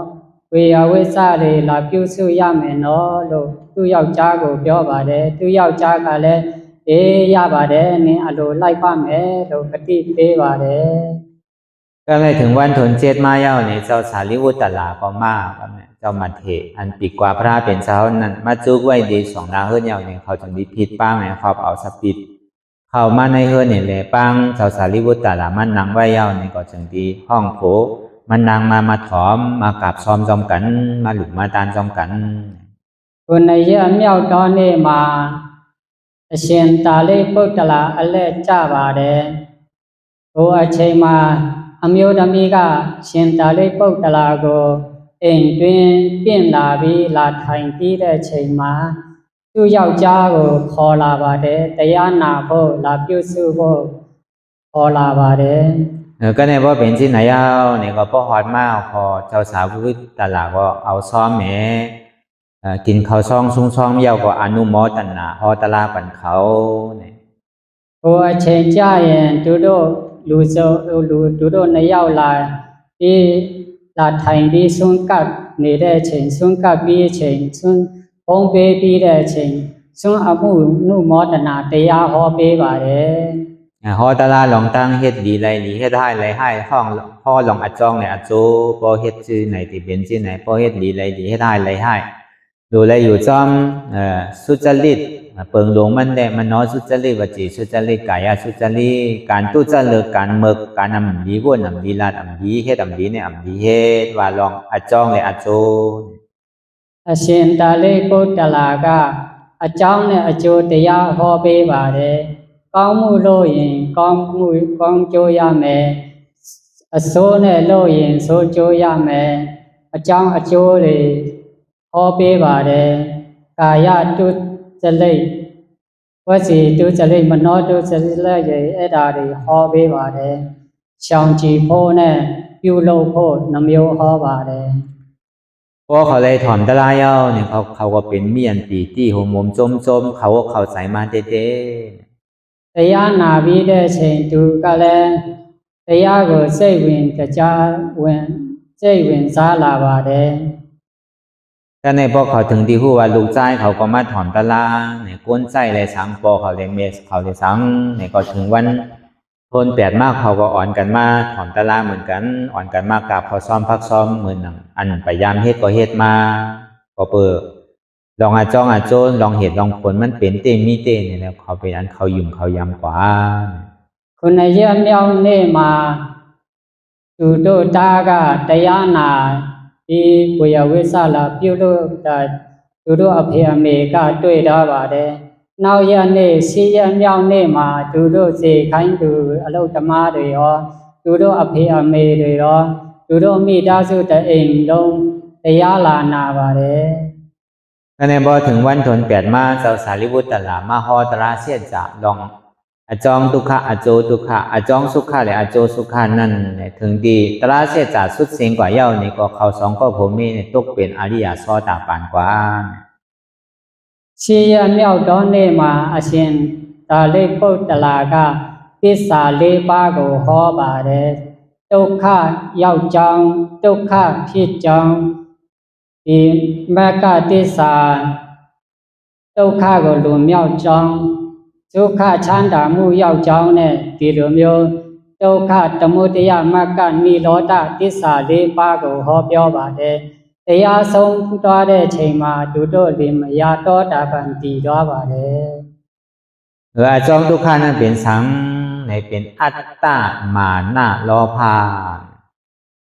ဝေယဝိစာတွေလာပြုစုရမယ်နော်လို့သူ့ယောက်ျားကိုပြောပါတယ်သူ့ယောက်ျားကလည်းရပါတယ်နင်အလိုလိုက်ပါမယ်လို့ကတိပေးပါတယ် ก็เลยถึงวันทนเจ็ดมาเย้าเนี่ยเจ้าสารีวุตลาก็มาเจ้ามัดเถอันปีกว่าพระเป็นเจ้านั้นมาจุกไว้ดี2นาเฮือนเย้าเนี่ยเขาจึงดีผิดป้างเนี่ยเขาเอาสปิดเข้ามาในเฮือนเนี่ยแหละป้างเจ้าสารีวุตลามันนั่งไว้เย้าเนี่ยก็จึงดีห้องโผมันนั่งมาถอมมากราบซ้อมจอมกันมาหลุมมาตานจอมกัน 9ရက်မြောက်တော့နေ့မှာအရှင်တာလိပုတ္တလာအလဲကြပါတယ်ဟိုအချိန်မှာအမျိုးသမီးကရှင်တာလိပုတ္တလာကိုအိမ်တွင်ပြင့်လာပြီးလာထိုင်ပြီးတဲ့အချိန်မှာသူ့ယောက်ျားကိုခေါ်လာပါတယ်တရားနာဖို့လာပြုစုဖို့ခေါ်လာပါတယ် ก็ในว่าเป็นที่ไหนเย้าเนี่ยก็พ่อฮอดมาพอเจ้าสาวุตลาก็เอาซ้อมแหมกินข้าวซองซุงซองเย้าก็อนุโมทนาฮอตลาปันเขาเนี่ย ဟိုအချိန်ကြရင်သူတို့နှစ်ယောက်လာဒီ လာထိုင်ပြီးဆွန့်ကပ်နေတဲ့အချိန်ဆွန့်ကပ်ပြီးအချိန်ဆွန့်ဘုံပေးပြီးတဲ့အချိန်ဆွန့်အမှုနုမောဒနာတရားဟောပေးပါတယ် ฮอตะลาลองตั้งเฮ็ดดีไรดีเฮ็ดให้ไรให้ห้องพ่อลองอัดจองในอัดโจพอเฮ็ดชื่อไหนที่เป็นชื่อไหนพอเฮ็ดดีไรดีเฮ็ดให้ไรให้ดูแลอยู่จอมสุจริตเปิงหลวงมันได้มันน้อยสุจริตวจีสุจริตกายสุจริตการทุจริตการมึกการอำดีวนอำดีลาดอำดีเฮ็ดอำดีเนี่ยอำดีเฮ็ดว่าลองอัดจองในอัดโจ အရှင်တာလိပုတ္တလာကအကြောင်းနဲ့အကျိုးတရားဟောပေးပါတယ်ကောင်းမှုလို့ရင်ကောင်းကျိုးရမယ်အဆိုးနဲ့လို့ရင်ဆိုးကျိုးရမယ်အကြောင်းအကျိုးတွေဟောပေးပါတယ်ကာယတုစလိတ်ဝစီတုစလိတ်မနောတုစလိတ်ရဲ့အဲ့ဒါတွေဟောပေးပါတယ်ရှောင်ကြည်ဖို့နဲ့ပြုလုပ်ဖို့နှမျိုးဟောပါတယ် พอเขาเลยถอนตะลายเอาเนี่ยเขาก็เป็นเมียนตีตี้หัวมุมจมๆเขาก็เข้าใจมาเด้ๆ တရားနာပြီးတဲ့အချိန်သူကလည်းတရားကိုစိတ်ဝင်ကြားစိတ်ဝင်စားလာပါတယ် แต่ในพอเขาถึงที่ฮู้ว่าลูกชายเขาก็มาถอนตะลาเนี่ยก้นใจเลยสังปอเขาเลยเมสเขาเลยสังเนี่ยก็ถึงวันทนแปดมากเขาก็อ่อนกันมาถอนตะลาเหมือนกันอ่อนกันมากกับเขาซ้อมพักซ้อมเหมือนอันพยายามเฮ็ดก็เฮ็ดมาก็เปิดลองอาจ้องอาโจนลองเหตุลองผลมันเป็นเตมีเตนี่แหละเขาเป็นอันเขายุ่มเขายำกว่า ခုနှစ်ရက်မြောက်နေ့မှာသူတို့တားကတရားနာဒီဝေယဝိဆလာပြုလို့သူတို့အဖေအမေကတွေ့တော့ပါတယ်နောက်ရက်နေ့10ရက်မြောက်နေ့မှာသူတို့စေခိုင်းသူအလုဓမ္မတွေရောသူတို့အဖေအမေတွေရောသူတို့မိသားစုတအိမ်လုံးတရားလာနာပါတယ် ก็ในพอถึงวันทนแปดมาเจ้าสารีบุตรตลามาฮอตราเสียจะลองอจองทุกขะอโจทุกขะอจองสุขะและอโจสุขะนั่นถึงดีตราเสียจะสุดเสียงกว่าเย้านี่ก็เขาสองก็ผมมีตกเป็นอริยโสดาปันกว่า 10ရက်မြောက်သောနေ့မှာအရှင်တာလိပုတ္တလာကသစ္စာ4ပါးကိုဟောပါတယ်ဒုက္ခရောက်ကြောင်းဒုက္ခဖြစ်ကြောင်းဒီမဂ္ဂသစ္စာဒုက္ခကိုလွန်မြောက်ကြောင်းဒုက္ခချမ်းသာမှုရောက်ကြောင်းနဲ့ဒီလိုမျိုးဒုက္ခသမုဒယမဂ္ဂနိရောဓသစ္စာ4ပါးကိုဟောပြောပါတယ်တရားဆုံးသွားတဲ့အချိန်မှာသူတို့ဒီမရတော့တာပန်တည်သွားပါတယ် อจองทุกขะนั้นเป็นสังในเป็นอัตตามานะโลภะ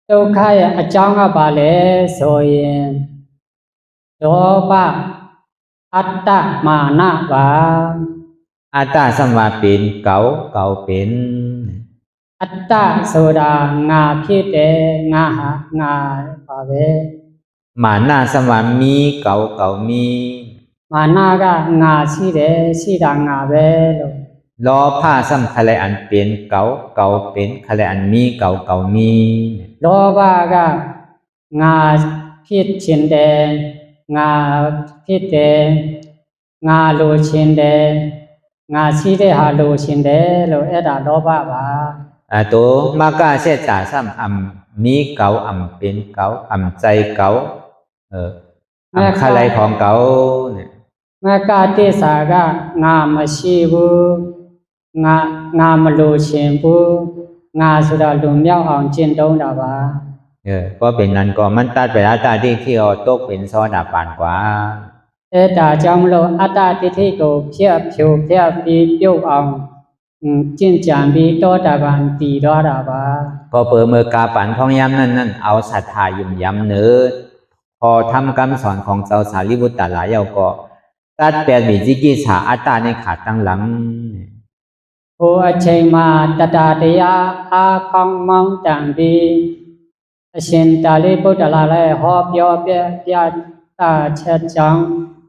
ဒုက္ခရဲ့အကြောင်းကဘာလဲဆိုရင်ဒေါဘအတ္တမာနပါ อัตตาสัมวาเป็นเก่าเป็น အတ္တဆိုတာငါဖြစ်တယ်ငါဟာငါပါပဲ มานะสัมวามีเก่ามี မာနကငါရှိတယ်ရှိတာငါပဲလို့ โลภะสัมคะเลอันเป็นเก่าเป็นคะเลอันมีเก่ามี လောဘကငါဖြစ်ခြင်းတယ်ငါဖြစ်တယ်ငါလိုခြင်းတယ်ငါရှိတဲ့ဟာလိုခြင်းတယ်လို့အဲ့ဒါလောဘပါ ตัวมากะเสจาสัมอัมมีเก่าอัมเป็นเก่าอัมใจเก่าอัมคะเลของเก่าเนี่ย မဂ္ဂသစ္စာကငါမရှိဘူးငါမလိုချင်ဘူးငါဆိုတာလွန်မြောက်အောင်ကျင့်သုံးတာပါ ก็เป็นนั้นก็มันตัดไปอัตตาที่เขาตกเป็นโสดาปันกว่า အဲ့ဒါကြောင့်မလို့အတ္တတိဋ္ဌိကိုဖြတ်ဖြိုဖျက်ပြီးပြုတ်အောင်ကျင့်ကြံပြီးတောတာပန်တည်တော့တာပါ ก็เปิดมือกาปันของยามนั้นเอาศรัทธายุ่มย้ำเนิดพอทำคำสอนของเจ้าสารีบุตรตลาเยาก็ตัดแปลวิจิกิจฉาอัตตาในขาดตั้งหลัง ဟိုအချိန်မှာတတတရားအားကောင်းမောင်းတန်ပြီးအရှင်တာလိပုတ္တလာလည်းဟောပြောပြတာချက်ကြောင့်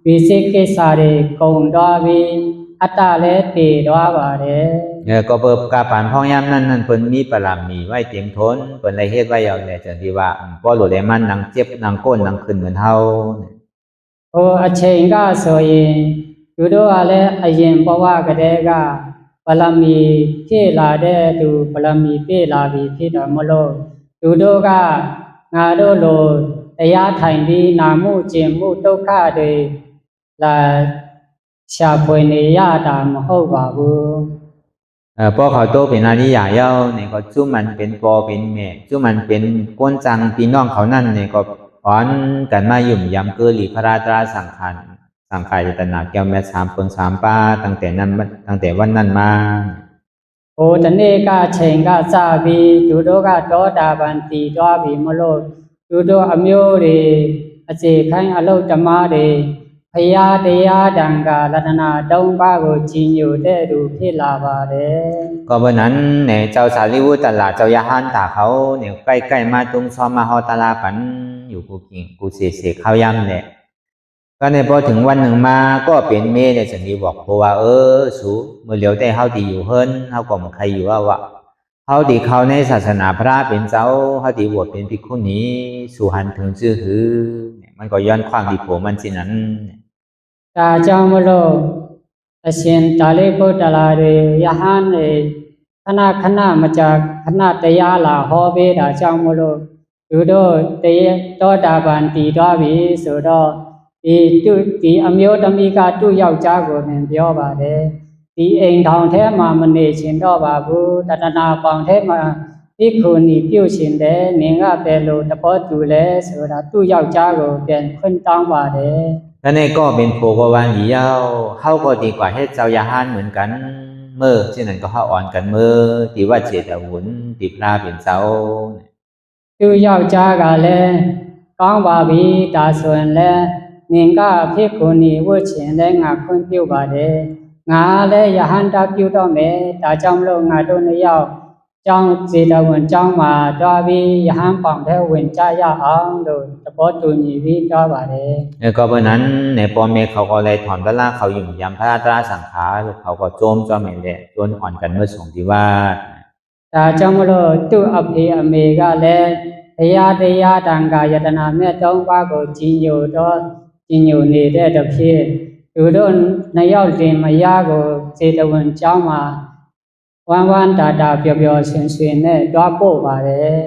ဝိသိကိစ္စတွေကုန်သွားပြီးအတ္တလည်းတည်သွားပါတယ် ก็เปิดกาปันของยามนั้นเพิ่นมีปรมีไว้เต็มทนเพิ่นเลยเฮ็ดไว้เอาแหละจังที่ว่าบ่รู้ได้มันนังเจ็บนังก้นนังขึ้นเหมือนเฮา ဟိုအချိန်ကဆိုရင်သူတို့ကလည်းအရင်ဘဝကတည်းကပလမီဖြည့်လာတဲ့သူပလမီပြည့်လာပြီးဖြစ်တော်မလို့သူတို့က ငါတို့လိုတရားထိုင်ပြီးနာမှုကျင်မှုဒုက္ခတွေလာရှာဖွေနေရတာမဟုတ်ပါဘူး พอเขาโตเป็นอริยะแล้วเนี่ยก็จุมันเป็นปอเป็นแม่จุมันเป็นก้นจังพี่น้องเขานั่นเนี่ยก็อ่อนกันมายุ่มยำเกลีพระราตราสังขารสังขารเจตนาแก้วแม่3 คน3 ป้าตั้งแต่วันนั้นมา โอตเนกะเชงกะสาบีดูโดกะโตตาบันติตวบีมโลดูโดอမျိုးတွေအစေခိုင်းအလုတ်ဓမ္မတွေဖရာတရားတန်ခါရတနာ3ပါးကိုကြီးညိုတဲ့သူဖြစ်လာပါတယ် ก็วันนั้นเนี่ยเจ้าสารีบุตรตลาดเจ้ายาหันตาเขาเนี่ยใกล้ๆมาตรงซ้อมมาฮอตลากันอยู่กูกินกูเสียข้าวยำเนี่ยก็ในพอถึงวันหนึ่งมาก็เป็นเมย์ในสันติบอกเพราะว่าสูมือเหลียวแต่เฮาดีอยู่เฮิรนเฮาก็มใครอยู่ว่าเฮาดีเขาในศาสนาพระเป็นเจ้าเฮาดีบวชเป็นภิกขุนีสู่หันถึงชื่อหือเนี่ยมันก็ย้อนความดีโผมันสินั้น ဒါကြောင့်မလို့အရှင်တာလိပုတ္တလာတွေယဟန်တွေခဏခဏမကြာခဏတရားလာဟောပေးတာကြောင့်မလို့သူတို့တရားတောတာပန်တည်သွားပြီဆိုတော့ဒီအမျိုးသမီးကသူ့ယောက်ျားကိုပင်ပြောပါတယ်ဒီအိမ်ထောင်ထဲမှာမနေချင်တော့ပါဘူးတတနာပေါင်ထဲမှာภิกขุนีပြုတ်ရှင်တယ်နင်ကပဲလို့တဘောတူလဲဆိုတာသူ့ယောက်ျားကိုပြန်ခွင့်တောင်းပါတယ် ท่านก็เป็นโพกวันเดียวเฮาก็ดีกว่าเฮ็ดเจ้ายาหานเหมือนกันเมื่อฉะนั้นก็เฮาอ่อนกันเมื่อที่ว่าเจตวุนที่พระเป็นเจ้า သူယောက်ျားကလည်းကောင်းပါပြီဒါဆိုရင်လည်းနင်ကភិក្ခုနီဝတ်ချင်လဲငါခွင့်ပြုပါတယ်ငါလည်းယဟန္တာပြုတော့မယ်ဒါကြောင့်မလို့ငါတို့နှစ်ယောက်ကျောင်းဇေတဝန်ကျောင်းမှာတွားပြီးယဟန်ပေါင်ထဲဝင်ကြရအောင်လို့သဘောတူညီပြီးတွားပါတယ် ก็เพราะนั้นในพ่อแม่เขาก็เลยถอนตะลาเขายุ่มยำพระราตราสังขารเขาก็โจมจ้อแม่แหละจนอ่อนกันเมื่อสงที่ว่า ဒါကြောင့်မလို့သူ့အဖေအမေကလည်းတရားတန်ခါယတနာမြတ်3ပါးကိုကြီးညိုနေတဲ့တစ်ဖြစ်သူတို့နှစ်ယောက်လင်မယားကိုဇေတဝန်ကျောင်းမှာဝမ်းတာပျော်ပျော်ရွှင်ရွှင်နဲ့တွားပို့ပါတယ်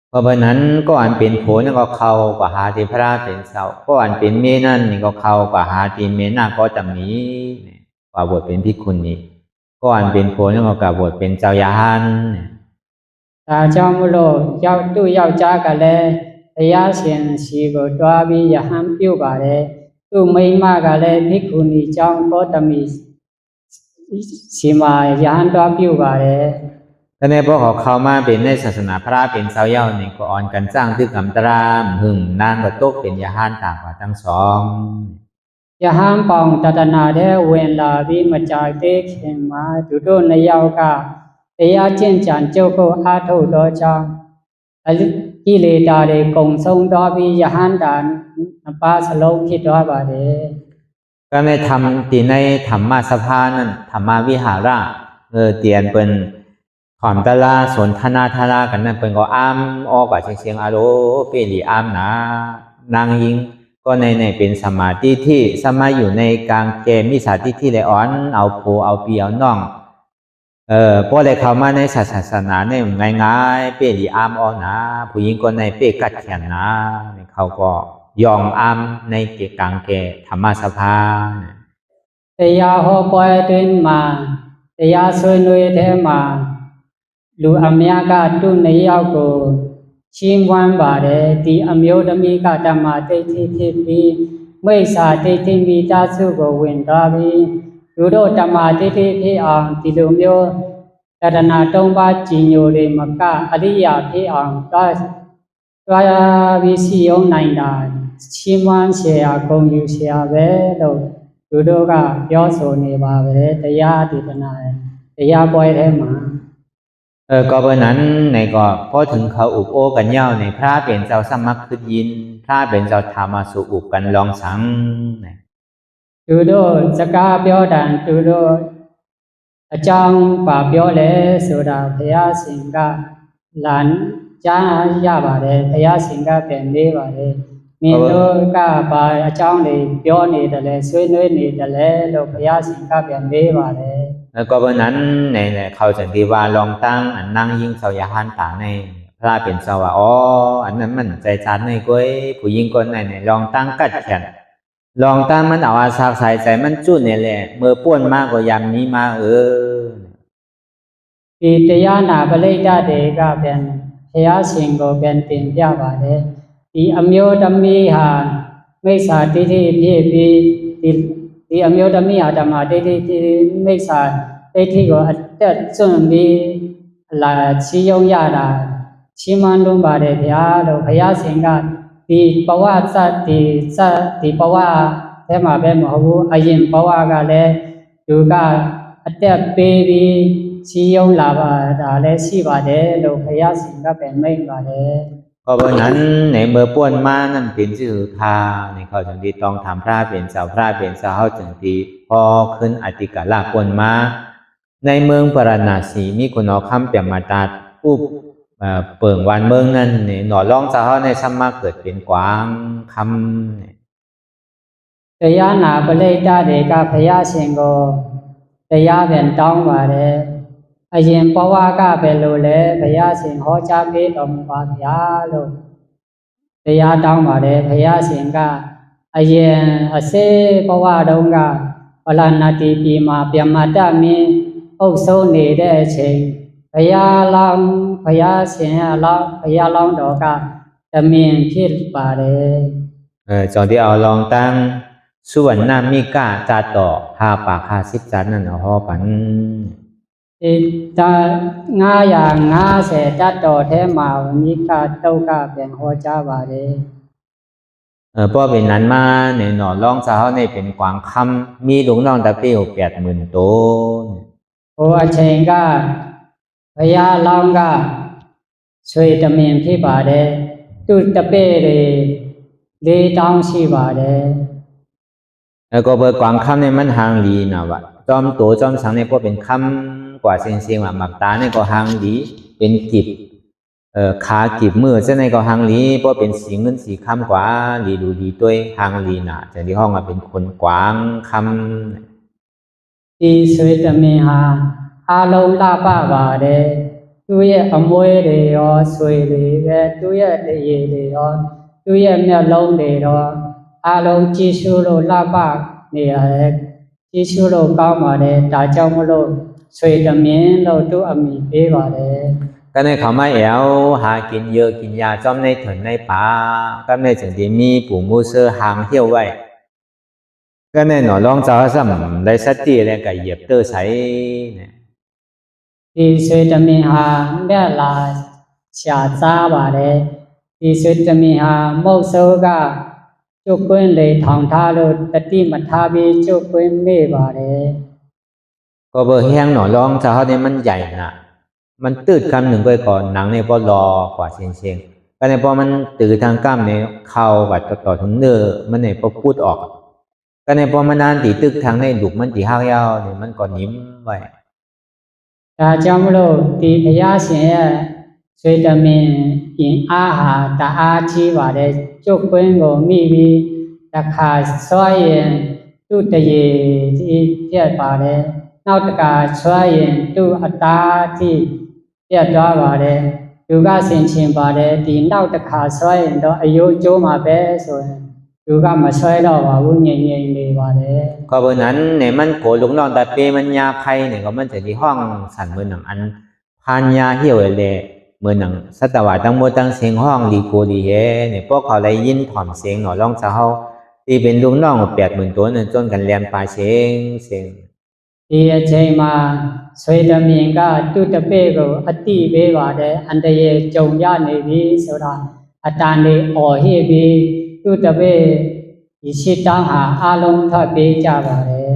เพราะนั้นก็อันเป็นโผนั่นก็เข้ากว่าหาที่พระเป็นเจ้าก็อันเป็นเมนั่นนี่ก็เข้ากว่าหาที่เมน่าก็จะมีกว่าบวชเป็นภิกขุนีก็อันเป็นโผนั่นก็กว่าบวชเป็นเจ้ายาหาน ဒါကြောင့်မလို့သူ့ယောက်ျားကလည်းတရားရှင်ရှိကိုတွားပြီးယဟန်ပြုတ်ပါတယ်သူ့မိန်းမကလည်းភិក្ခုနီကျောင်းကောတမီရှိမှာယဟန်တွားပြုတ်ပါတယ် แต่ในพอเขาเข้ามาเป็นในศาสนาพระเป็นเจ้าเย้านี่ก็อ่อนกันจ้างคือกำตรามหึงนางก็ตกเป็นยาหานต่างกว่าทั้งสอง ယဟန်ပေါင်တတနာတဲ့ဝင်လာပြီးမကြသေးခင်မှာသူတို့နှစ်ယောက်ကတရားကျင့်ကြံကြုတ်ကိုအားထုတ်တော့ကြောင်းကိလေသာတွေကုံဆုံးတော့ပြီးယဟန်တာနှစ်ပါးစလုံးဖြစ်သွားပါတယ် ก็ในธรรมที่ในธรรมสภานั้นธรรมวิหาระเตียนเป็นถอนตะลาสนทนาทารากันนั่นเป็นก็อ้ามออกว่าเสียงอโลเปรีอ้ามนะนางยิงก็ในเป็นสมาธิที่สมาอยู่ในกลางเกมมิจฉาทิฏฐิเลยอ่อนเอาโพเอาปีเอาน้องพอเลยเข้ามาในศาสนาเนี่ยง่ายๆเปรีอ้ามออกนะผู้หญิงก็ในเปกัดแขนนะเขาก็ยอมอ้ามในเกกลางเกธรรมสภา တရားဟောပွဲအတွင်းမှာတရားဆွေးနွေးတဲ့မှာလူအများကသူ့နှစ်ယောက်ကိုချီးမွမ်းပါတယ်ဒီအမျိုးသမီးကဓမ္မဒိဋ္ဌိဖြစ်ပြီးမိစ္ဆာဒိဋ္ဌိမိသားစုကိုဝင်သွားပြီးလူတို့ဓမ္မဒိဋ္ဌိဖြစ်အောင်ဒီလိုမျိုးတရဏ3ပါးကြီးညိုတွေမကအရိယာဖြစ်အောင်တွားပြီးစီယုံနိုင်တာချီးမွမ်းเสียဂုဏ်ယူเสียပဲလို့လူတို့ကပြောဆိုနေပါပဲတရားဒေသနာတရားပွဲထဲမှာ ก็เพราะนั้นในก็พอถึงเขาอุปโอกันเย้าในพระเป็นเจ้าสมัครคือยินพระเป็นเจ้าธรรมสุอุปกันลองสัง သူတို့စကားပြောတန်သူတို့အကြောင်းပါပြောလဲဆိုတာဘုရားရှင်ကလမ်းကြားရပါတယ်ဘုရားရှင်ကပြန်နေပါတယ်မင်းတို့ကပါအကြောင်းတွေပြောနေတယ်လဲဆွေးနွေးနေတယ်လဲလို့ဘုရားရှင်ကပြန်နေပါတယ် ก็เพราะนั้นในเขาสันติว่าลองตั้งอันนั่งยิ่งเสายาหันต่างใน พระเป็นสาวาอ๋ออันนั้นมันใจชัดในก้อยผู้หญิงคนไหนลองตั้งกัดแขนลองตั้งมันเอาอาสาใส่ใจมันจุดนี่แหละเมื่อป่วนมากก็ยามนี้มาဒီတရားနာပလိတ္တတွေကပြန်ဘုရားရှင်ကိုပြန်တင်ပြပါတယ်ဒီအမျိုးသမီးဟာမိစ္ဆာတိဋ္ဌိဖြစ်ပြီးဒီအမျိုးသမီးဟာဓမ္မတိဋ္ဌိမိစ္ဆာတိဋ္ဌိကိုအတက်စွန့်ပြီးလာချီးယုံရတာချီးမွမ်းလွန်းပါတယ်ဗျာလို့ဘုရားရှင်ကဒီဘဝစဒီဘဝထဲမှာပဲမဟုတ်ဘူးအရင်ဘဝကလည်းသူကအတက်ပေးပြီးချီးယုံလာပါဒါလည်းရှိပါတယ်လို့ဘုရားရှင်ကပဲမိန့်ပါတယ်เพราะนั้นในเมื่อป่วนมานั่นเป็นชื่อทาในเขาจึงที่ต้องทำพระเป็นสาวพระเป็นสาวเฮาจึงที่พอขึ้นอธิกาลาป่วนมาในเมืองปรณาสีมีคุณเอาคำเปรียบมาตัดปุ๊บเปิงวันเมืองนั้นนี่หนอร้องสาวเฮาในสัมมาเกิดเป็นกวางคำတရားနာပလိတ္တတွေကဘုရားရှင်ကိုတရားပြန်တောင်းပါတယ်အရင်ဘဝကပဲလို့လဲဘုရားရှင်ဟောကြားပေးတော်မူပါဗျာလို့တရားတောင်းပါတယ်ဘုရားရှင်ကအရင်အစေဘဝတုန်းကဗလာနာတိပြည်မှာဗျမတမင်းအုပ်စိုးနေတဲ့အချိန်ဘုရားလောင်းတော်ကတမင်ဖြစ်ပါတယ်จอนที่เอาลองตั้งสุวรรณมิกาจาต่อ5ปาก50จันนั่นฮอปัน550จัดต่อแท้มามิกาတုတ်ကပြန်ဟောကြားပါတယ်เพราะเป็นนั้นมาในหนอร้องสาวในเป็นกวางคำมีลูกน้องตะเปียว 80,000 ตัวโอအချိန်ကဘုရားလောင်းကဆွေတမင်ဖြစ်ပါတယ်သူတပည့်တွေ4,000ရှိပါတယ်แล้วก็เบิกกวางคำเนี่ยมันห่างลีนะว่าจอมโตจอมสังเนี่ยก็เป็นคำกว่าเสียงๆว่าหมักตาเนี่ยก็ห่างลีเป็นกิบขากิบมือซะในก็ห่างลีเพราะเป็นสีเงินสีคำกว่าลีดูดีด้วยห่างลีน่ะจังที่ห้องเป็นคนกวางคำဒီဆွေတမင်ဟာအလုံးလှပပါတယ်သူရဲ့အမွေတွေရောဆွေတွေပဲသူရဲ့တရေတွေရောသူရဲ့မျက်လုံးတွေရောအလုံးကြည့်ရှုလို့လှပနေရတယ်ကြည့်ရှုလို့ကောင်းပါတယ်ဒါကြောင့်မလို့ဆွေတမင်လို့သူအမိပေးပါတယ်ก็ในเขามาแอวหากินเยอะกินยาจ้อมในถึงในป่าก็ในจึงที่มีปู่มูเซอร์หางเที่ยวไว้ก็ในหนอร้องเจ้าซ้ำได้สัตติแล้วก็เหยียบเตอใสเนี่ยဒီဆွေတမင်ဟာမြတ်လာရှာစားပါတယ်ဒီဆွေတမင်ဟာမုတ်ဆိုးကကျုပ်ကွင်းလေထောင်ထားလို့တတိမထားပြီးကျုပ်ကွင်းမေ့ပါတယ်ก็เบอแห้งหนอร้องเจ้าเนี่ยมันใหญ่น่ะมันตืดคำหนึ่งก่อนหนังเนี่ยพอรอกว่าเชียงๆก็ในพอมันตื่นทางกล้ามเนี่ยเข้าว่าต่อถึงเนื้อมันเนี่ยพอพูดออกก็ในพอมันนานตีตึกทางในดุกมันตีห้าวยาวเนี่ยมันก็ยิ้มไว้ဒါကြောင့်မလို့ဒီဘုရားရှင်ရဲ့ဆွေတမင်ရင်အားဟာတအားကြီးပါတယ်ကျုပ်ကွင်းကိုမိပြီးတခါဆွဲရင်သူ့တရေကြီးပြတ်ပါတယ်နောက်တခါဆွဲရင်သူ့အသားကြီးပြတ်သွားပါတယ်သူကဆင်ချင်ပါတယ်ဒီနောက်တခါဆွဲရင်တော့အယိုးကျိုးမှာပဲဆိုရင်သူကမဆွဲတော့ပါဘူးငြိမ်ငြိမ်နေပါတယ်ก็เบอนั้นเนี่ยมันโกลูกน้องตะเปมันยาไผเนี่ยก็มันจะที่ห้องสั่นมือหนังอันพานยาเหี่ยวแลมือหนังสัตวะทั้งหมดทั้งเสียงห้องลีโกลีเฮเนี่ยพวกเขาได้ยินถ่อมเสียงหนอร้องเจ้าเฮาที่เป็นลูกน้อง 80,000 ตัวนั่นจนกันแลนปลาเสียงဒီအချိန်မှာဆွေတမင်ကသူ့တပည့်ကိုအတိပေးပါတယ်အန္တရာယ်ကြုံရနေပြီဆိုတာအတန်လေးအော်ဟစ်ပြီးသူ့တပည့်ဒီရှိတောင်းဟာအလုံးထွက်ပေးကြပါတယ်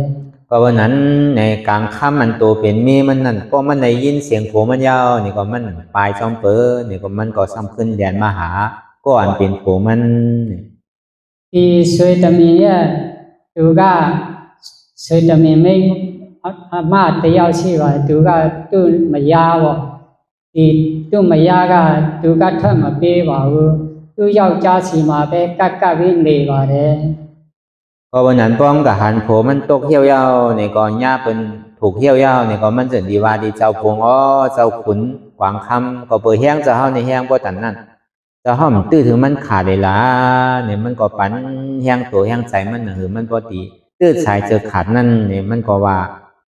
ก็วันนั้นในกลางค่ำมันโตเป็นมีมันนั่นก็มันได้ยินเสียงโผมันยาวนี่ก็มันปลายจอมเปอนี่ก็มันก็ซ้ำขึ้นแดนมาหาก็อันเป็นโผมันဒီဆွေတမင်ရဲ့သူကဆွေတမင်မိတ်အမတယောက်ရှိပါတယ်သူကသူ့မယားပေါ့ဒီသူ့မယားကသူကထွက်မပေးပါဘူးသူ့ယောက်ျားစီမှာပဲကပ်ပြီးနေပါတယ်ก็วันนั้นป้องกับหันโผมันตกเหี่ยวยาวนี่ก็ย่าเป็นถูกเหี่ยวยาวนี่ก็มันจะดีว่าดีเจ้าพงเจ้าขุนก วางคำก็เปิดแห้งจะเฮาในแห้งบ่ตันนั้นจะเฮามันตื้อถึงมันขาดได้ล่ะเนี่ยมันก็ปันแห้งตัวแห้งใจมันน่ะคือมันบ่ดีตื้อสายเจอขาดนั่นเนี่ยมันก็ว่า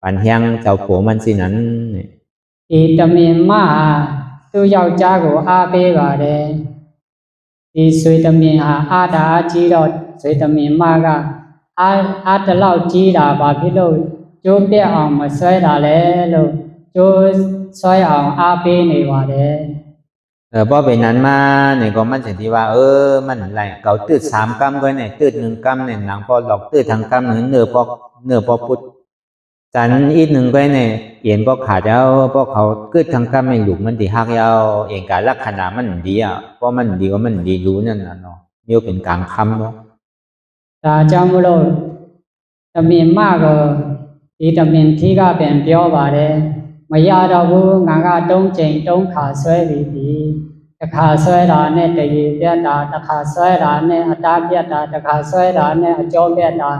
ปันแห้งเจ้าผัวมันสินั้นเนี่ย ဒီတမင်မဟာသူ့ယောက်ျားကိုအားပေးပါတယ်ဒီဆွေတမင်ဟာအားတာကြီးတော့ဆွေတမင်မကအားတလောက်ကြီးတာဘာဖြစ်လို့ကျိုးပြက်အောင်မဆွဲတာလဲလို့ကျိုးဆွဲအောင်အားပေးနေပါတယ်บ่เป็นนั้นมาเนี่ยก็มันสิที่ว่ามันไหลเกาตืด3กำก็เนี่ยตืด1กำเนี่ยหนังพอหลอกตืดทั้งกำเนื้อพอพุทธจันอีกนึงก็เนี่ยเอ็นบ่ขาดแล้วเพราะเขากึดทั้งกำให้ลูกมันสิฮักยาวเองการลักษณะมันดีอ่ะเพราะมันดีก็มันดีรู้นั่นน่ะเนาะนี่เป็นกลางคำเนาะဒါကြောင့်မလို့တမင်မကိုဒီတမင်ထီးကပြန်ပြောပါတယ်မရတော့ဘူးငါက3ချိန်3ခါဆွဲပြီးပြီတစ်ခါဆွဲတာနဲ့တရေပြတ်တာတစ်ခါဆွဲတာနဲ့အသားပြတ်တာတစ်ခါဆွဲတာနဲ့အကြောပြတ်တာ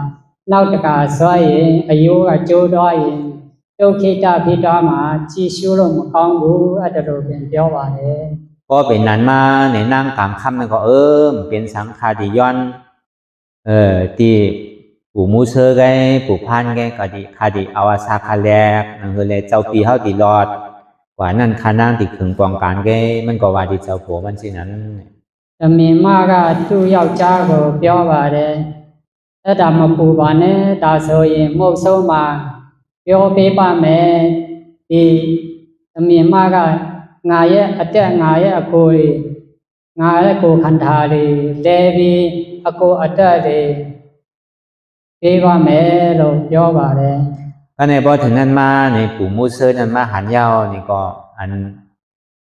နောက်တစ်ခါဆွဲရင်အယိုးကကျိုးသွားရင်ဒုက္ခိတဖြစ်သွားမှာကြည်ရှုလို့မကောင်းဘူးအဲ့ဒါလိုပြန်ပြောပါတယ်พอเป็นนั้นมาในนั่งกลางค่ำมันก็มันเป็นสังขารที่ย้อนที่ปู่มูเชอไงปู่พันไงก็ดีคดีอวสาคาแลกนั่นคือเลยเจ้าปีเฮาที่รอดกว่านั้นคานั่งที่ขึงปองการไงมันก็ว่าที่เจ้าผัวมันสินั้นတမင်မကသူ့ယောက်ျားကိုပြောပါတယ်အဲ့ဒါမပူပါနဲ့ဒါဆိုရင်မဟုတ်ဆုံးမှာပြောပေးပါမယ်ဒီတမင်မကငါရဲ့အတက်ငါရဲ့အကိုငါရဲ့ကိုခန္ဓာတွေလဲပြီးအကိုအတက်တွေပေးပါမယ်လို့ပြောပါတယ်ก็ในพอถึงนั้นมาในปู่มูเชอนั้นมาหันยาวนี่ก็อัน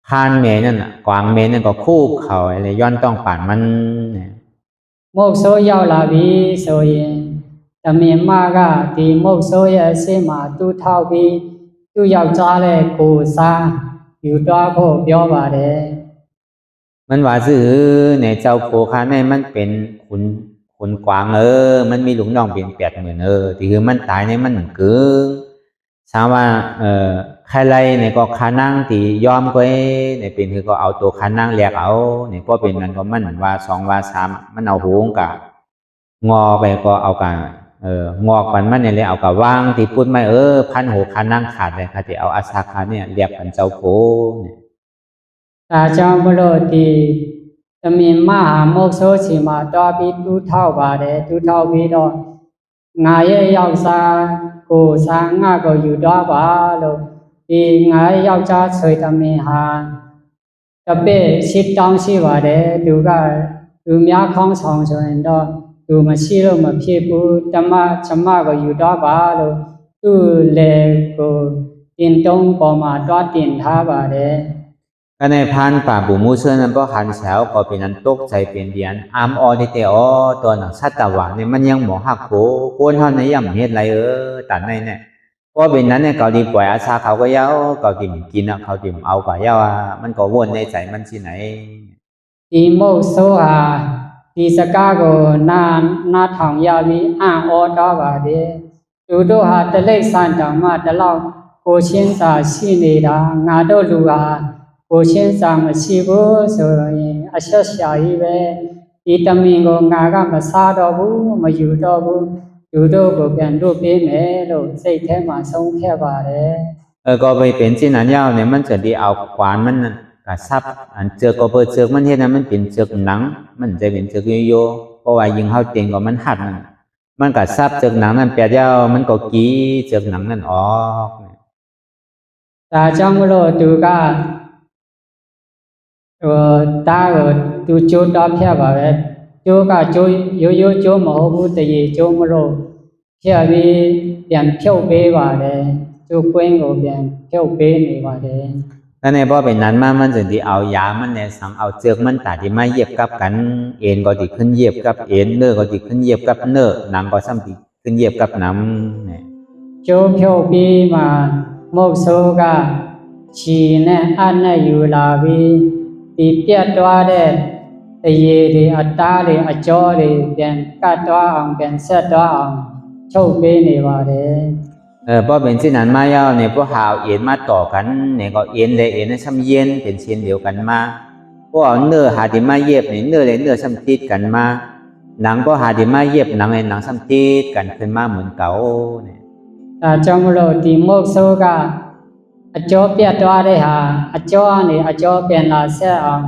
พานเมนั่นน่ะกวางเมนั่นก็คู่เขาอะไรย้อนต้องป่านมันမုတ်ဆိုးရောက်လာပြီဆိုရင်တမင်မကဒီမုတ်ဆိုးရဲ့အစစ်မှာတူးထောက်ပြီးသူ့ယောက်ျားတဲ့ကိုစားယူသွားဖို့ပြောပါတယ်มันว่าซื่อในเจ้าโคคาในมันเป็นขุนกวางมันมีลูกน้องเป็น80,000ที่คือมันตายในมันกึ่งถามว่าใครไล่เนี่ยก็คานั่งที่ยอมก็เนี่ยเป็นคือก็เอาตัวคานั่งแลกเอาเนี่ยก็เป็นนั้นก็มันว่า2ว่า3มันเอาโหงกะงอไปก็เอากะงอกมันมันเนี่ยเลยเอากะวางที่พูดไม่พันโหคานั่งขาดเลยค่ะที่เอาอาสาคาเนี่ยเรียกกันเจ้าโคเนี่ยဒါကြောင့်မလို့ဒီတမင်မဟာမုတ်ဆိုးချီမှာတွားပြီးတူးထောက်ပါတယ်တူးထောက်ပြီးတော့ငါရဲ့ယောက်ျားကိုစားငါကိုယူသွားပါလို့ဒီငါရဲ့ယောက်ျားဆွေတမင်ဟာတပည့်ရှိတောင်းရှိပါတယ်သူကသူများခေါင်းဆောင်ဆိုရင်တော့သူမရှိလို့မဖြစ်ဘူးတမချမကိုယူသွားပါလို့သူ့လေကိုတင်တုံးပေါ်မှာတွားတင်ထားပါတယ်ก็ในพันป่าปู่มูเชอนั้นบ่หันแถวก็เป็นนั้นตกใจเป็นเดียนอามอที่แต่ตัวหนังสัตวะเนี่ยมันยังบ่ฮักโกนเฮาในย่ำเฮ็ดไรตัดในเนี่ยเพราะเป็นนั้นเนี่ยเกาดีปล่อยอาสาเขาก็ยาวเกาดิมกินเขาดิมเอาก็ยาวมันก็วนในใจมันสิไหนဒီမုတ်ဆိုးဟာဒီစကားကိုနားထောင်ရပြီးအံ့ဩတော့ပါတယ်သူတို့ဟာတလိမ့်ဆန်တောင်မှတလောက်ကိုချင်းစာရှိနေတာငါတို့လူဟာကိုချင်းစာမရှိဘူးဆိုရင်အဆက်ရှာကြီးပဲဒီတမင်ကိုငါကမစားတော့ဘူးမယူတော့ဘူးသူတို့ကိုပြန်လုပ်ပေးမယ်လို့စိတ်ထဲမှာဆုံးဖြတ်ပါတယ်ก็ไปเป็นสินั้นยาวเนี่ยมันจะได้เอาขวานมันก็ซับอันเจือกก็เปิดเจือกมันเฮ็ดให้มันเป็นเจือกหนังมันจะเป็นเจือกโยเพราะว่ายิงเฮาเต็งก็มันหัดมันก็ซับเจือกหนังนั้นแปดยาวมันก็กี้เจือกหนังนั้นออกဒါကြောင့်မလို့သူကတားကိုသူကျိုးတော့ဖြတ်ပါပဲကျိုးကကျိုးရိုးကျိုးမဟုတ်ဘူးတရေကျိုးမလို့ဖြတ်ပြီးပြန်ဖြုတ်ပေးပါတယ်ကျိုးကွင်းကိုပြန်ဖြုတ်ပေးနေပါတယ်แล้วในบ่เป็นนั้นมันจะได้เอายามันเนี่ยสังเอาเจือกมันตาที่มาเหยียบกับกันเอ็นก็สิขึ้นเหยียบกับเอ็นเนื้อก็สิขึ้นเหยียบกับเนื้อหนังก็ซ้ำสิขึ้นเหยียบกับหนังเนี่ยကျိုးဖြုတ်ပြီးမှမုတ်ဆိုးကခြီနဲ့အပ်နဲ့ယူလာပြီးဒီပြတ်သွားတဲ့တရေတွေအသားတွေအကြောတွေပြန်ကတ်သွားအောင်ပြန်ဆက်သွားအောင်ချုပ်ပေးနေပါတယ်ก พอเป็นเช่นนั้นมายาวเนี่ยพวกหาวเอ็นมาต่อกันเนี่ยก็เอ็นเลยเอ็นให้ซ้ำเย็นเป็นเช่นเดียวกันมาพวกเอาเนื้อหาที่มาเย็บนี่เนื้อเลยเนื้อซ้ำติดกันมาหนังก็หาที่มาเย็บหนังเลยหนังซ้ำติดกันขึ้นมาเหมือนเก่าเนี่ยကြောင့်မလို့ဒီမုတ်ဆိုးကအကျော်ပြတ်သွားတဲ့ဟာအကျော်ကနေအကျော်ပြန်လာဆက်အောင်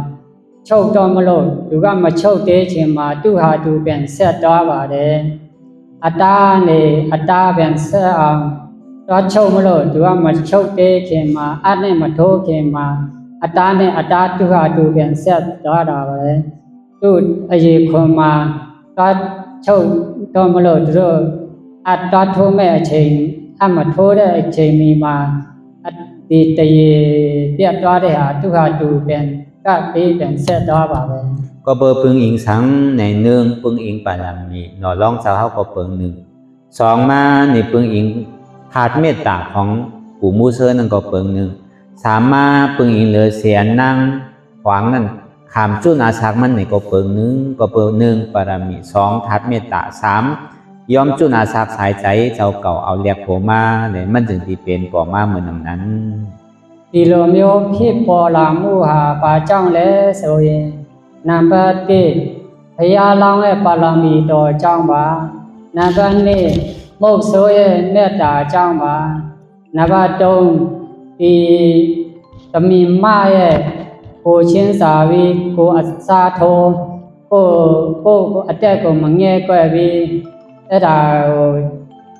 ချုပ်တော့မလို့သူကမချုပ်သေးခြင်းမှာသူ့ဟာသူပြန်ဆက်သွားပါတယ်အတားနေအတားပြန်ဆက်အောင်တော့ချုပ်မလို့သူကမချုပ်သေးခြင်းမှာအနဲ့မထိုးခြင်းမှာအတားနဲ့အတားသူ့ဟာသူပြန်ဆက်သွားတာပဲသူ့အရေးခွန်မှာတော့ချုပ်တော့မလို့သူတို့အတားထိုးမဲ့အချိန်အမထိုးတဲ့အချိန်မီမှာဒီတရေပြတ်သွားတဲ့ဟာသူ့ဟာသူပြန်ကပ်ပြီးပြန်ဆက်သွားပါပဲก็เบอร์ปึงอิงสังในเนืองปึงอิงปารามีหนอร้องสาวเฮาก็เปิง1 2มาในปึงอิงธาตุเมตตาของปู่มูเซอนั่นก็เปิง1 3มาปึงอิงเหลือเสียนนั่งขวางนั่นขามจุนอาศักมันนี่ก็เปิง1ก็เปิง1ปารามี2ธาตุเมตตา3ยอมจุนอาศักสายใจเจ้าเก่าเอาเรียกโผมาเนี่ยมันจึงสิเป็นปอมาเหมือนนั้นဒီလိုမျိုးဖြစ်ပေါ်လာမှုဟာဘာကြောင့်လဲဆိုရင်နံပါတ်1ဘုရားလောင်းရဲ့ပါရမီတော်ကြောင့်ပါနံပါတ်2မုတ်ဆိုးရဲ့မေတ္တာကြောင့်ပါနံပါတ်3ဒီသမီးမရဲ့ကိုချင်းစာပြီးကိုအစားထိုးကိုအတက်ကိုမငဲ့ကွက်ပြီးအဲ့ဒါကို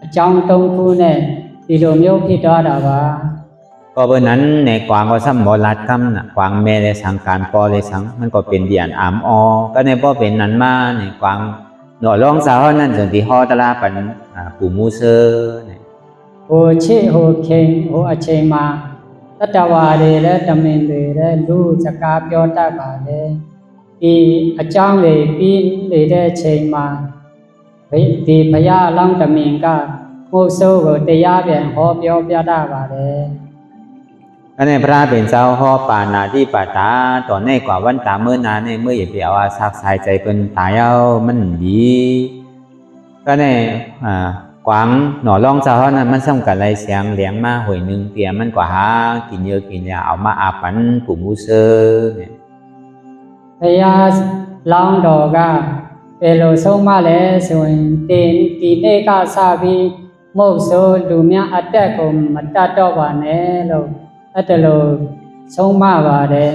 အကြောင်း3ခုနဲ့ဒီလိုမျိုးဖြစ်သွားတာပါก็เบอร์นั้นในกวางก็ซ้ำบ่รัดคำน่ะกวางแม่ได้สังการปอได้สังมันก็เป็นเดียนอามอก็ในบ่เป็นนั้นมาในกวางหนอร้องสาวนั้นจนที่ฮอตลาปันปู่มูเซอเนี่ยโหชิโหเข่งโหအချိန်မှာတတဝါတွေလည်းတမင်တွေလည်းလူစကားပြောတတ်ပါတယ်ဒီအကြောင်းတွေပြီးနေတဲ့အချိန်မှာဒီဘုရားအလောင်းတမင်ကမုတ်ဆိုးကိုတရားပြန်ဟောပြောပြတတ်ပါတယ်อันนี้พระเป็นเจ้าฮอปานาที่ปาตาตอนในกว่าวันตาเมื่อนาในเมื่ออย่าไปเอาซักสายใจเพิ่นตายเอามันดีก็ในกวางหนอร้องเจ้าเฮานั้นมันสำกันไรเสียงเลี้ยงมาหวยนึงเตียมันกว่าหากินเยอะกินยาเอามาอาปันปู่มูเซอเนี่ยพญาလောင်းတော်ကဘယ်လိုဆုံးမလဲဆိုရင်ဒီနေ့ကစပြီးမုတ်ဆိုးလူများအတက်ကိုမတတ်တော့ပါနဲ့လို့အဲ့ဒါလို့ဆုံးမပါတယ်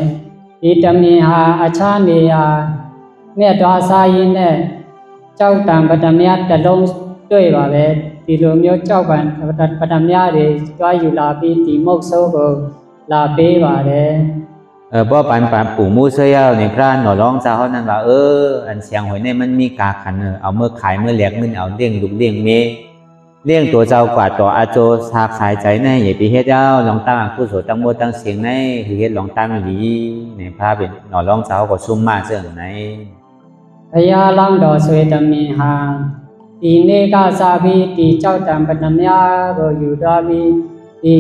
ဒီတမင်ဟာအခြားနေရာမြတ်တော်စာရင်းနဲ့ကြောက်တံပတမယတလုံးတွေ့ပါပဲဒီလိုမျိုးကြောက်ပံပတမယတွေတွားယူလာပြီးဒီမုတ်ဆိုးကိုလာပေးပါတယ်บ่ปันปู่มูเซยในพระหนอร้องเจ้าเฮานั้นว่าอันเสียงหวยในมันมีกาขันเอาเมื่อขายเมื่อแลกเงินเอาเลี้ยงลูกเลี้ยงเมเลี้ยงตัวเจ้ากว่าต่ออาโจสากสายใจในอย่าไปเฮ็ดเจ้าลองตั้งกุศลตั้งโมตั้งเสียงในคือเฮ็ดลองตั้งดีในพระเป็นหนอร้องเจ้าก็ซุ่มมาเสื่องในพญาလောင်းတော်ဆွေတမင်ဟာဒီနေ့ကစပြီးဒီကြောက်တံပတမယကိုယူသွားပြီးဒီ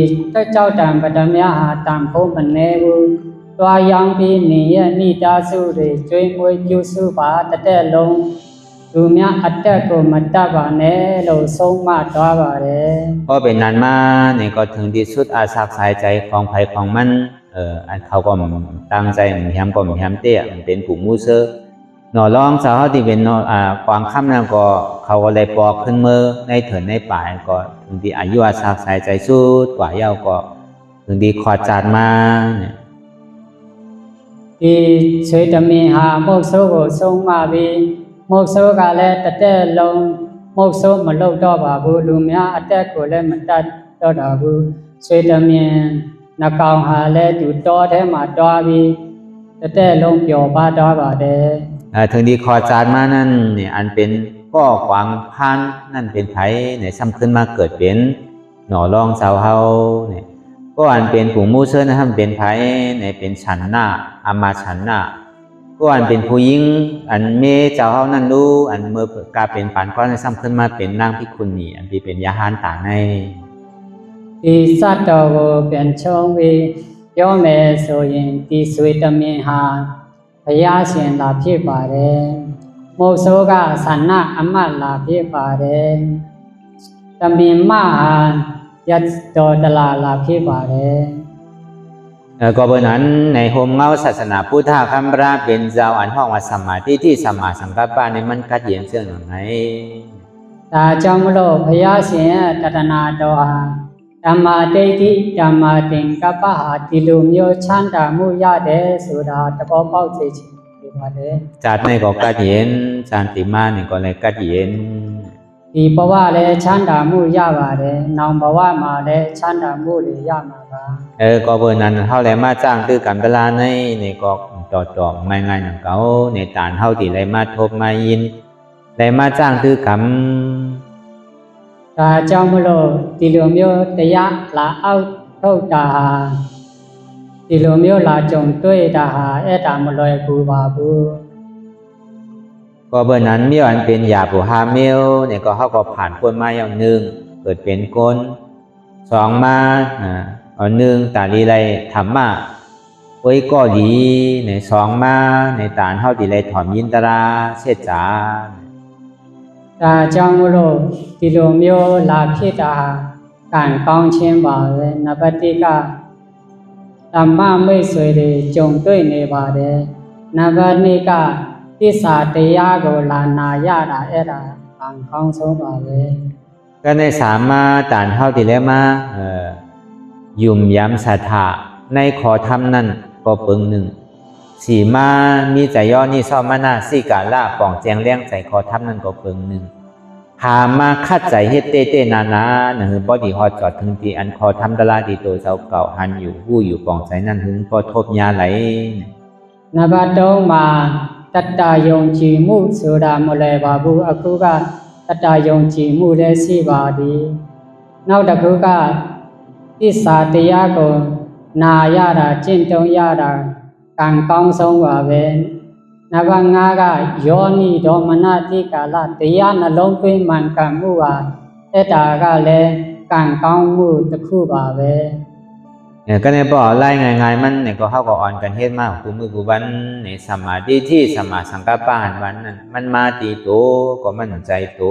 ကြောက်တံပတမယဟာတန်ဖို့မနေဘူးတွားရောင်းပြီးနေရမိသားစုတွေကျွေးမွေးပြုစုပါတဲ့လုံးလူများအတက်ကိုမတတ်ပါနဲ့လို့ဆုံးမသွားပါတယ်พอเป็นนั้นมานี่ก็ถึงที่สุดอาศักสายใจของไผของมันอันเขาก็ตั้งใจมันแฮมก็แฮมเตี้ยมันเป็นปู่มูเซอหนอร้องสาวที่เป็นกวางค่ำนั้นก็เขาก็เลยปอกขึ้นมือในเถินในป่ายก็ถึงที่อายุอาศักสายใจสุดกว่าเย้าก็ถึงที่ขอดจานมาเนี่ยဒီဆွေတမင်ဟာမုတ်ဆိုးကိုဆုံးမပြီးမုတ်ဆိုးကလည်းတက်လုံးမုတ်ဆိုးမလုပ်တော့ပါဘူးလူများအတက်ကိုလည်းမတတ်တော့တော့ဘူးဆွေတမင်နှကောင်ဟာလည်းသူတောထဲမှာတွားပြီးတက်လုံးပျော်ပါတော့ပါတယ်ถึงที่ขอจานมานั่นนี่อันเป็นก็กวางพานนั่นเป็นไผเนี่ยซ้ำขึ้นมาเกิดเป็นหนอร้องสาวเฮาเนี่ยก็อันเป็นปู่มูเซอนะครับเป็นไผเนี่ยเป็นฉันหน้าอามาฉันหน้าก็อันเป็นผู้หญิงอันเมเจ้าเฮานั่นรู้อันเมื่อกาเป็นปานก้อนซ้ำขึ้นมาเป็นนางพิคุณีอันที่เป็นยาหารตาในဒီစတ်တော်ကိုပြန်ချုံပြီးပြောမယ်ဆိုရင်ဒီဆွေတမင်ဟာဘုရားရှင်လာဖြစ်ပါတယ်မုတ်ဆိုးကဆန္နအမတ်လာဖြစ်ပါတယ်တမင်မဟာ ยัดโตตลาลาဖြစ်ပါတယ်ก็เพราะนั้นในโฮมเงาศาสนาพุทธคำราเป็นเจ้าอันห้องว่าสัมมาทิฏฐิสัมมาสังกัปปะนี่มันขัดแย้งซึ่งยังไงဒါကြောင့်မလို့ဘုရားရှင်ရဲ့တဏှာတော်ဟာဓမ္မာဒိဋ္ဌိဓမ္မာသင်္ကပ္ပဟာဒီလိုမျိုးချမ်းသာမှုရတယ်ဆိုတာသဘောပေါက်စေချင်ပါတယ်จัดในก็ขัดแย้งชาติมานี่ก็เลยขัดแย้งဒီဘဝလည်းချမ်းသာမှုရပါတယ်နောင်ဘဝမှာလည်းချမ်းသာမှုတွေရမှာပါก็เพราะนั้นเฮาเลยมาจ้างตื้อกันเวลาในนี่ก็ต่อๆง่ายๆอย่างเก่าในตานเฮาที่ได้มาทบมายินได้มาจ้างตื้อกรรมဒါကြောင့်မလို့ဒီလိုမျိုးတရားလာအောက်ထုတ်တာဟာဒီလိုမျိုးလာကြုံတွေ့တာဟာအဲ့ဒါမလွယ်ဘူးပါဘူးก็เบิ่นนั้นมีอันเป็นหยาบผู้หาเมลนี่ก็เฮาก็ผ่านพ้นมาอย่างนึงเกิดเป็นคน2มาอันนึงตาลีไลธรรมะโอ้ยก็ดีใน2มาในตานเฮาที่ไลถอมยินตราเสจาဒါကြောင့်မလို့ဒီလိုမျိုးလာဖြစ်တာကံကောင်းခြင်းပါပဲနံပါတ်1ကဓမ္မမိတ်ဆွေတွေကြုံတွေ့နေပါတယ်နံပါတ်2ကသစ္စာတရားကိုလာနာရတာအဲ့ဒါကံကောင်းဆုံးပါပဲก็ใน3มาตานเฮาที่ไลมายุ่มย้ำศรัทธาในขอธรรมนั้นก็ปึง1 4มามีใจย่อนี่ชอบมานะ4กาละป่องแจงเลี้ยงใจขอธรรมนั้นก็ปึง1หามาคัดใจเฮ็ดเต้ๆนาๆนั่นคือบ่ดีฮอดจอดถึงที่อันขอธรรมตลาที่โตเจ้าเก่าหันอยู่ฮู้อยู่ป่องใจนั้นถึงพอทบยาไหลนบาตงมาตัตตายงจีมุဆိုတာမလဲပါဘူးအခုကတတယုံကြည်မှုလည်းရှိပါသည်နောက်တစ်ခုကသစ္စာတရားကိုနာရတာကျင့်သုံးရတာကံကောင်းဆုံးပါပဲနံပါတ်5ကယောနိဒေါမနတိကာလတရားနှလုံးသွင်းမှန်ကန်မှုပါအဲ့ဒါကလည်းကံကောင်းမှုတစ်ခုပါပဲก็ในบ่ไล่ง่ายๆมันนี่ก็เฮาก็อ่อนกันเฮ็ดมาคู่มือคู่วันในสัมมาทิฏฐิสัมมาสังกัปปะวันนั้นมันมาตีโตก็มั่นใจโต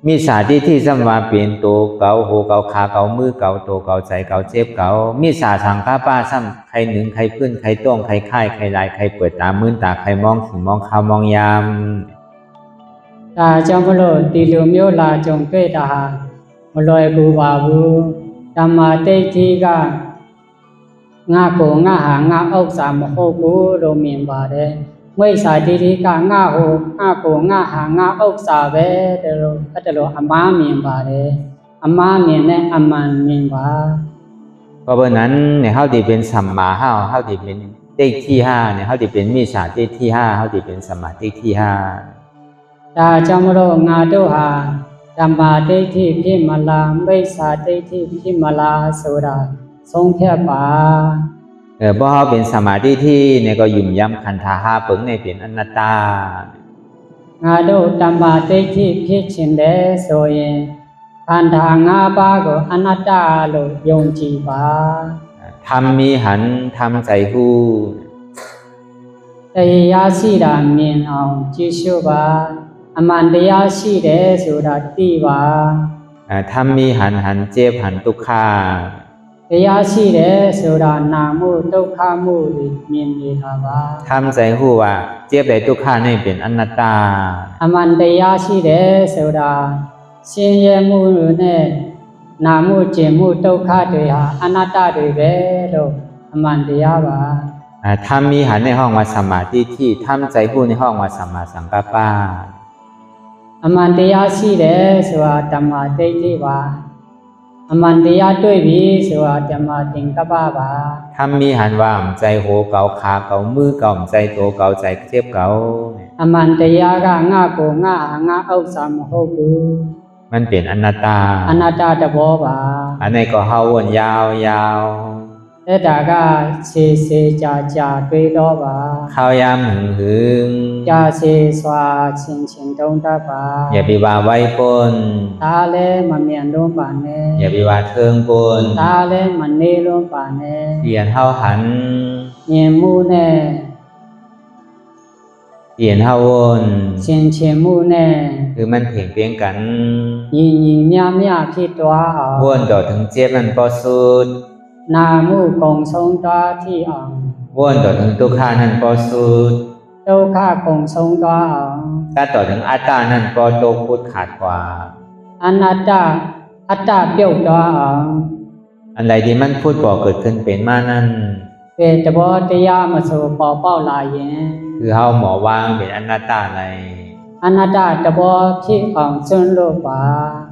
มีสาธิที่สัมมาเป็นโตเก่าโหเก่าขาเก่ามือเก่าโตเก่าใจเก่าเจ็บเก่ามีสาสังกัปปะซ้ำใครหนึ่งใครพื้นใครต้องใครค่ายใครลายใครเปิดตามื่นตาใครมองถึงมองขาวมองยามဒါကြောင့်မလို့ဒီလိုမျိုးလာကြုံတွေ့တာဟာမလွယ်ဘူးပါဘူးဓမ္မာဒိဋ္ဌိကငါကိုငါဟာငါဥစ္စာမဟုတ်ဘူးလို့မြင်ပါတယ်မိစ္ဆာဒိဋ္ဌိကငါဟိုငါကိုငါဟာငါဥစ္စာပဲတဲ့လို့အဲ့ဒါလို့အမှားမြင်ပါတယ်အမှားမြင်နဲ့အမှန်မြင်ပါเพราะฉะนั้นในเฮาที่เป็นสัมมาเฮาที่เป็นทิฏฐิ5เนี่ยเฮาที่เป็นมิจฉาทิฏฐิ5เฮาที่เป็นสัมมาทิฏฐิ5ဒါကြောင့်မလို့ငါတို့ဟာဓမ္မာဒိဋ္ဌိဖြစ်မလားမိစ္ဆာဒိဋ္ဌိဖြစ်မလားဆိုတာဆုံးဖြတ်ပါบ่เฮาเป็นสัมมาทิฏฐิเนี่ยก็ยุ่มย่ำขันธะ5ปึงในเป็นอนัตตาငါတို့ဓမ္မာဒိဋ္ဌိဖြစ်ခြင်းတဲ့ဆိုရင်ခန္ဓာ5ပါးကိုအနတ္တလို့ယုံကြည်ပါธรรมมีหันธรรมใจฮู้တရားရှိတာမြင်အောင်ကြည့်ရှုပါအမှန်တရားရှိတယ်ဆိုတာသိပါธรรมมีหันเจ็บหันทุกขาတရားရှိတယ်ဆိုတာနာမှုဒုက္ခမှုတွေမြင်နေတာပါธรรมใจฮู้ว่าเจ็บได้ทุกขานี่เป็นอนัตตาအမှန်တရားရှိတယ်ဆိုတာရှင်းရဲမှုနဲ့နာမှုကျင်မှုဒုက္ခတွေဟာအနတ္တတွေပဲလို့အမှန်တရားပါธรรมมีหันในห้องว่าสัมมาทิฏฐิธรรมใจฮู้ในห้องว่าสัมมาสังกัปปะအမှန်တရားရှိတယ်ဆိုတာဓမ္မာဒိဋ္ဌိပါအမှန်တရားတွေ့ပြီဆိုတာဓမ္မာသင်္ကပ္ပပါธรรมมีหันว่าใจโหเก่าขาเก่ามือเก่าใจโตเก่าใจเจ็บเก่าအမှန်တရားကငါကိုငါဟာငါဥစ္စာမဟုတ်ဘူးมันเป็นอนัตตาอนัตตသဘောပါอันนี้ก็เฮาวนยาวအဲ့ဒါကစေစေကြာကြာတွေ့တော့ပါข้าวยามหึงကြာစေစွာချင်းချင်းတုံးတတ်ပါอย่าไปว่าไว้ปนဒါလည်းမမြန်လုံးပါနဲ့อย่าไปว่าเทิงปนဒါလည်းမနေလုံးပါနဲ့เปลี่ยนเฮาหันမြင်မှုနဲ့ เปลี่ยนเฮาวน ဆင်ခြင်မှုနဲ့ คือมันเพ่งเพียงกัน ညီညီမျှမျှဖြစ်သွားအောင် วนต่อถึงเจ็บมันบ่สุด နာမှုကုံဆုံးသွားที่အောင် วนต่อถึงทุกขานั้นบ่สุด ဒုက္ခကုံဆုံးသွားအောင် ถ้าต่อถึงอัตตานั้นบ่ตกพุดขาดกว่า အနတ္တအတ္တပြုတ်သွားအောင် อันใดที่มันพูดบ่เกิดขึ้นเป็นมานั้น ပေတဘောတရားမဆိုပေါ်ပေါက်လာရင် คือเฮาหมอวางเป็นอนัตตาใน အနတ္တတဘောဖြစ်အောင်စွန့်လို့ပါ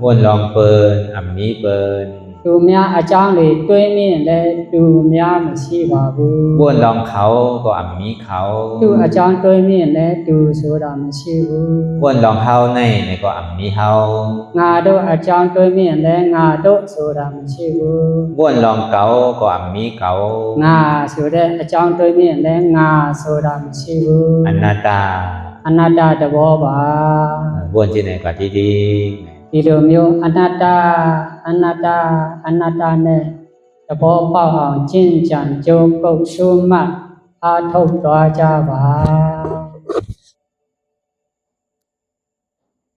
วนลองเปินอัมมีเปิน သူများအကြောင်းတွေတွေးမြင်လဲသူများမရှိပါဘူး วนลองเขาก็อัมมีเขา သူအကြောင်းတွေးမြင်လဲသူဆိုတာမရှိဘူး วนลองเฮาในก็อัมมีเฮา ငါတို့အကြောင်းတွေးမြင်လဲငါတို့ဆိုတာမရှိဘူး วนลองเกาก็อัมมีเกา ငါဆိုတဲ့အကြောင်းတွေးမြင်လဲငါဆိုတာမရှိဘူး อนัตตา အနတ္တတဘောပါ วนที่ไหนก็ที่ดี ဒီလိုမျိုးအနတ္တအနတ္တအနတ္တနဲ့တဘောပေါက်အောင်ကျင့်ကြံကြိုးကုပ်ရှုမှတ်အားထုတ်သွားကြပါ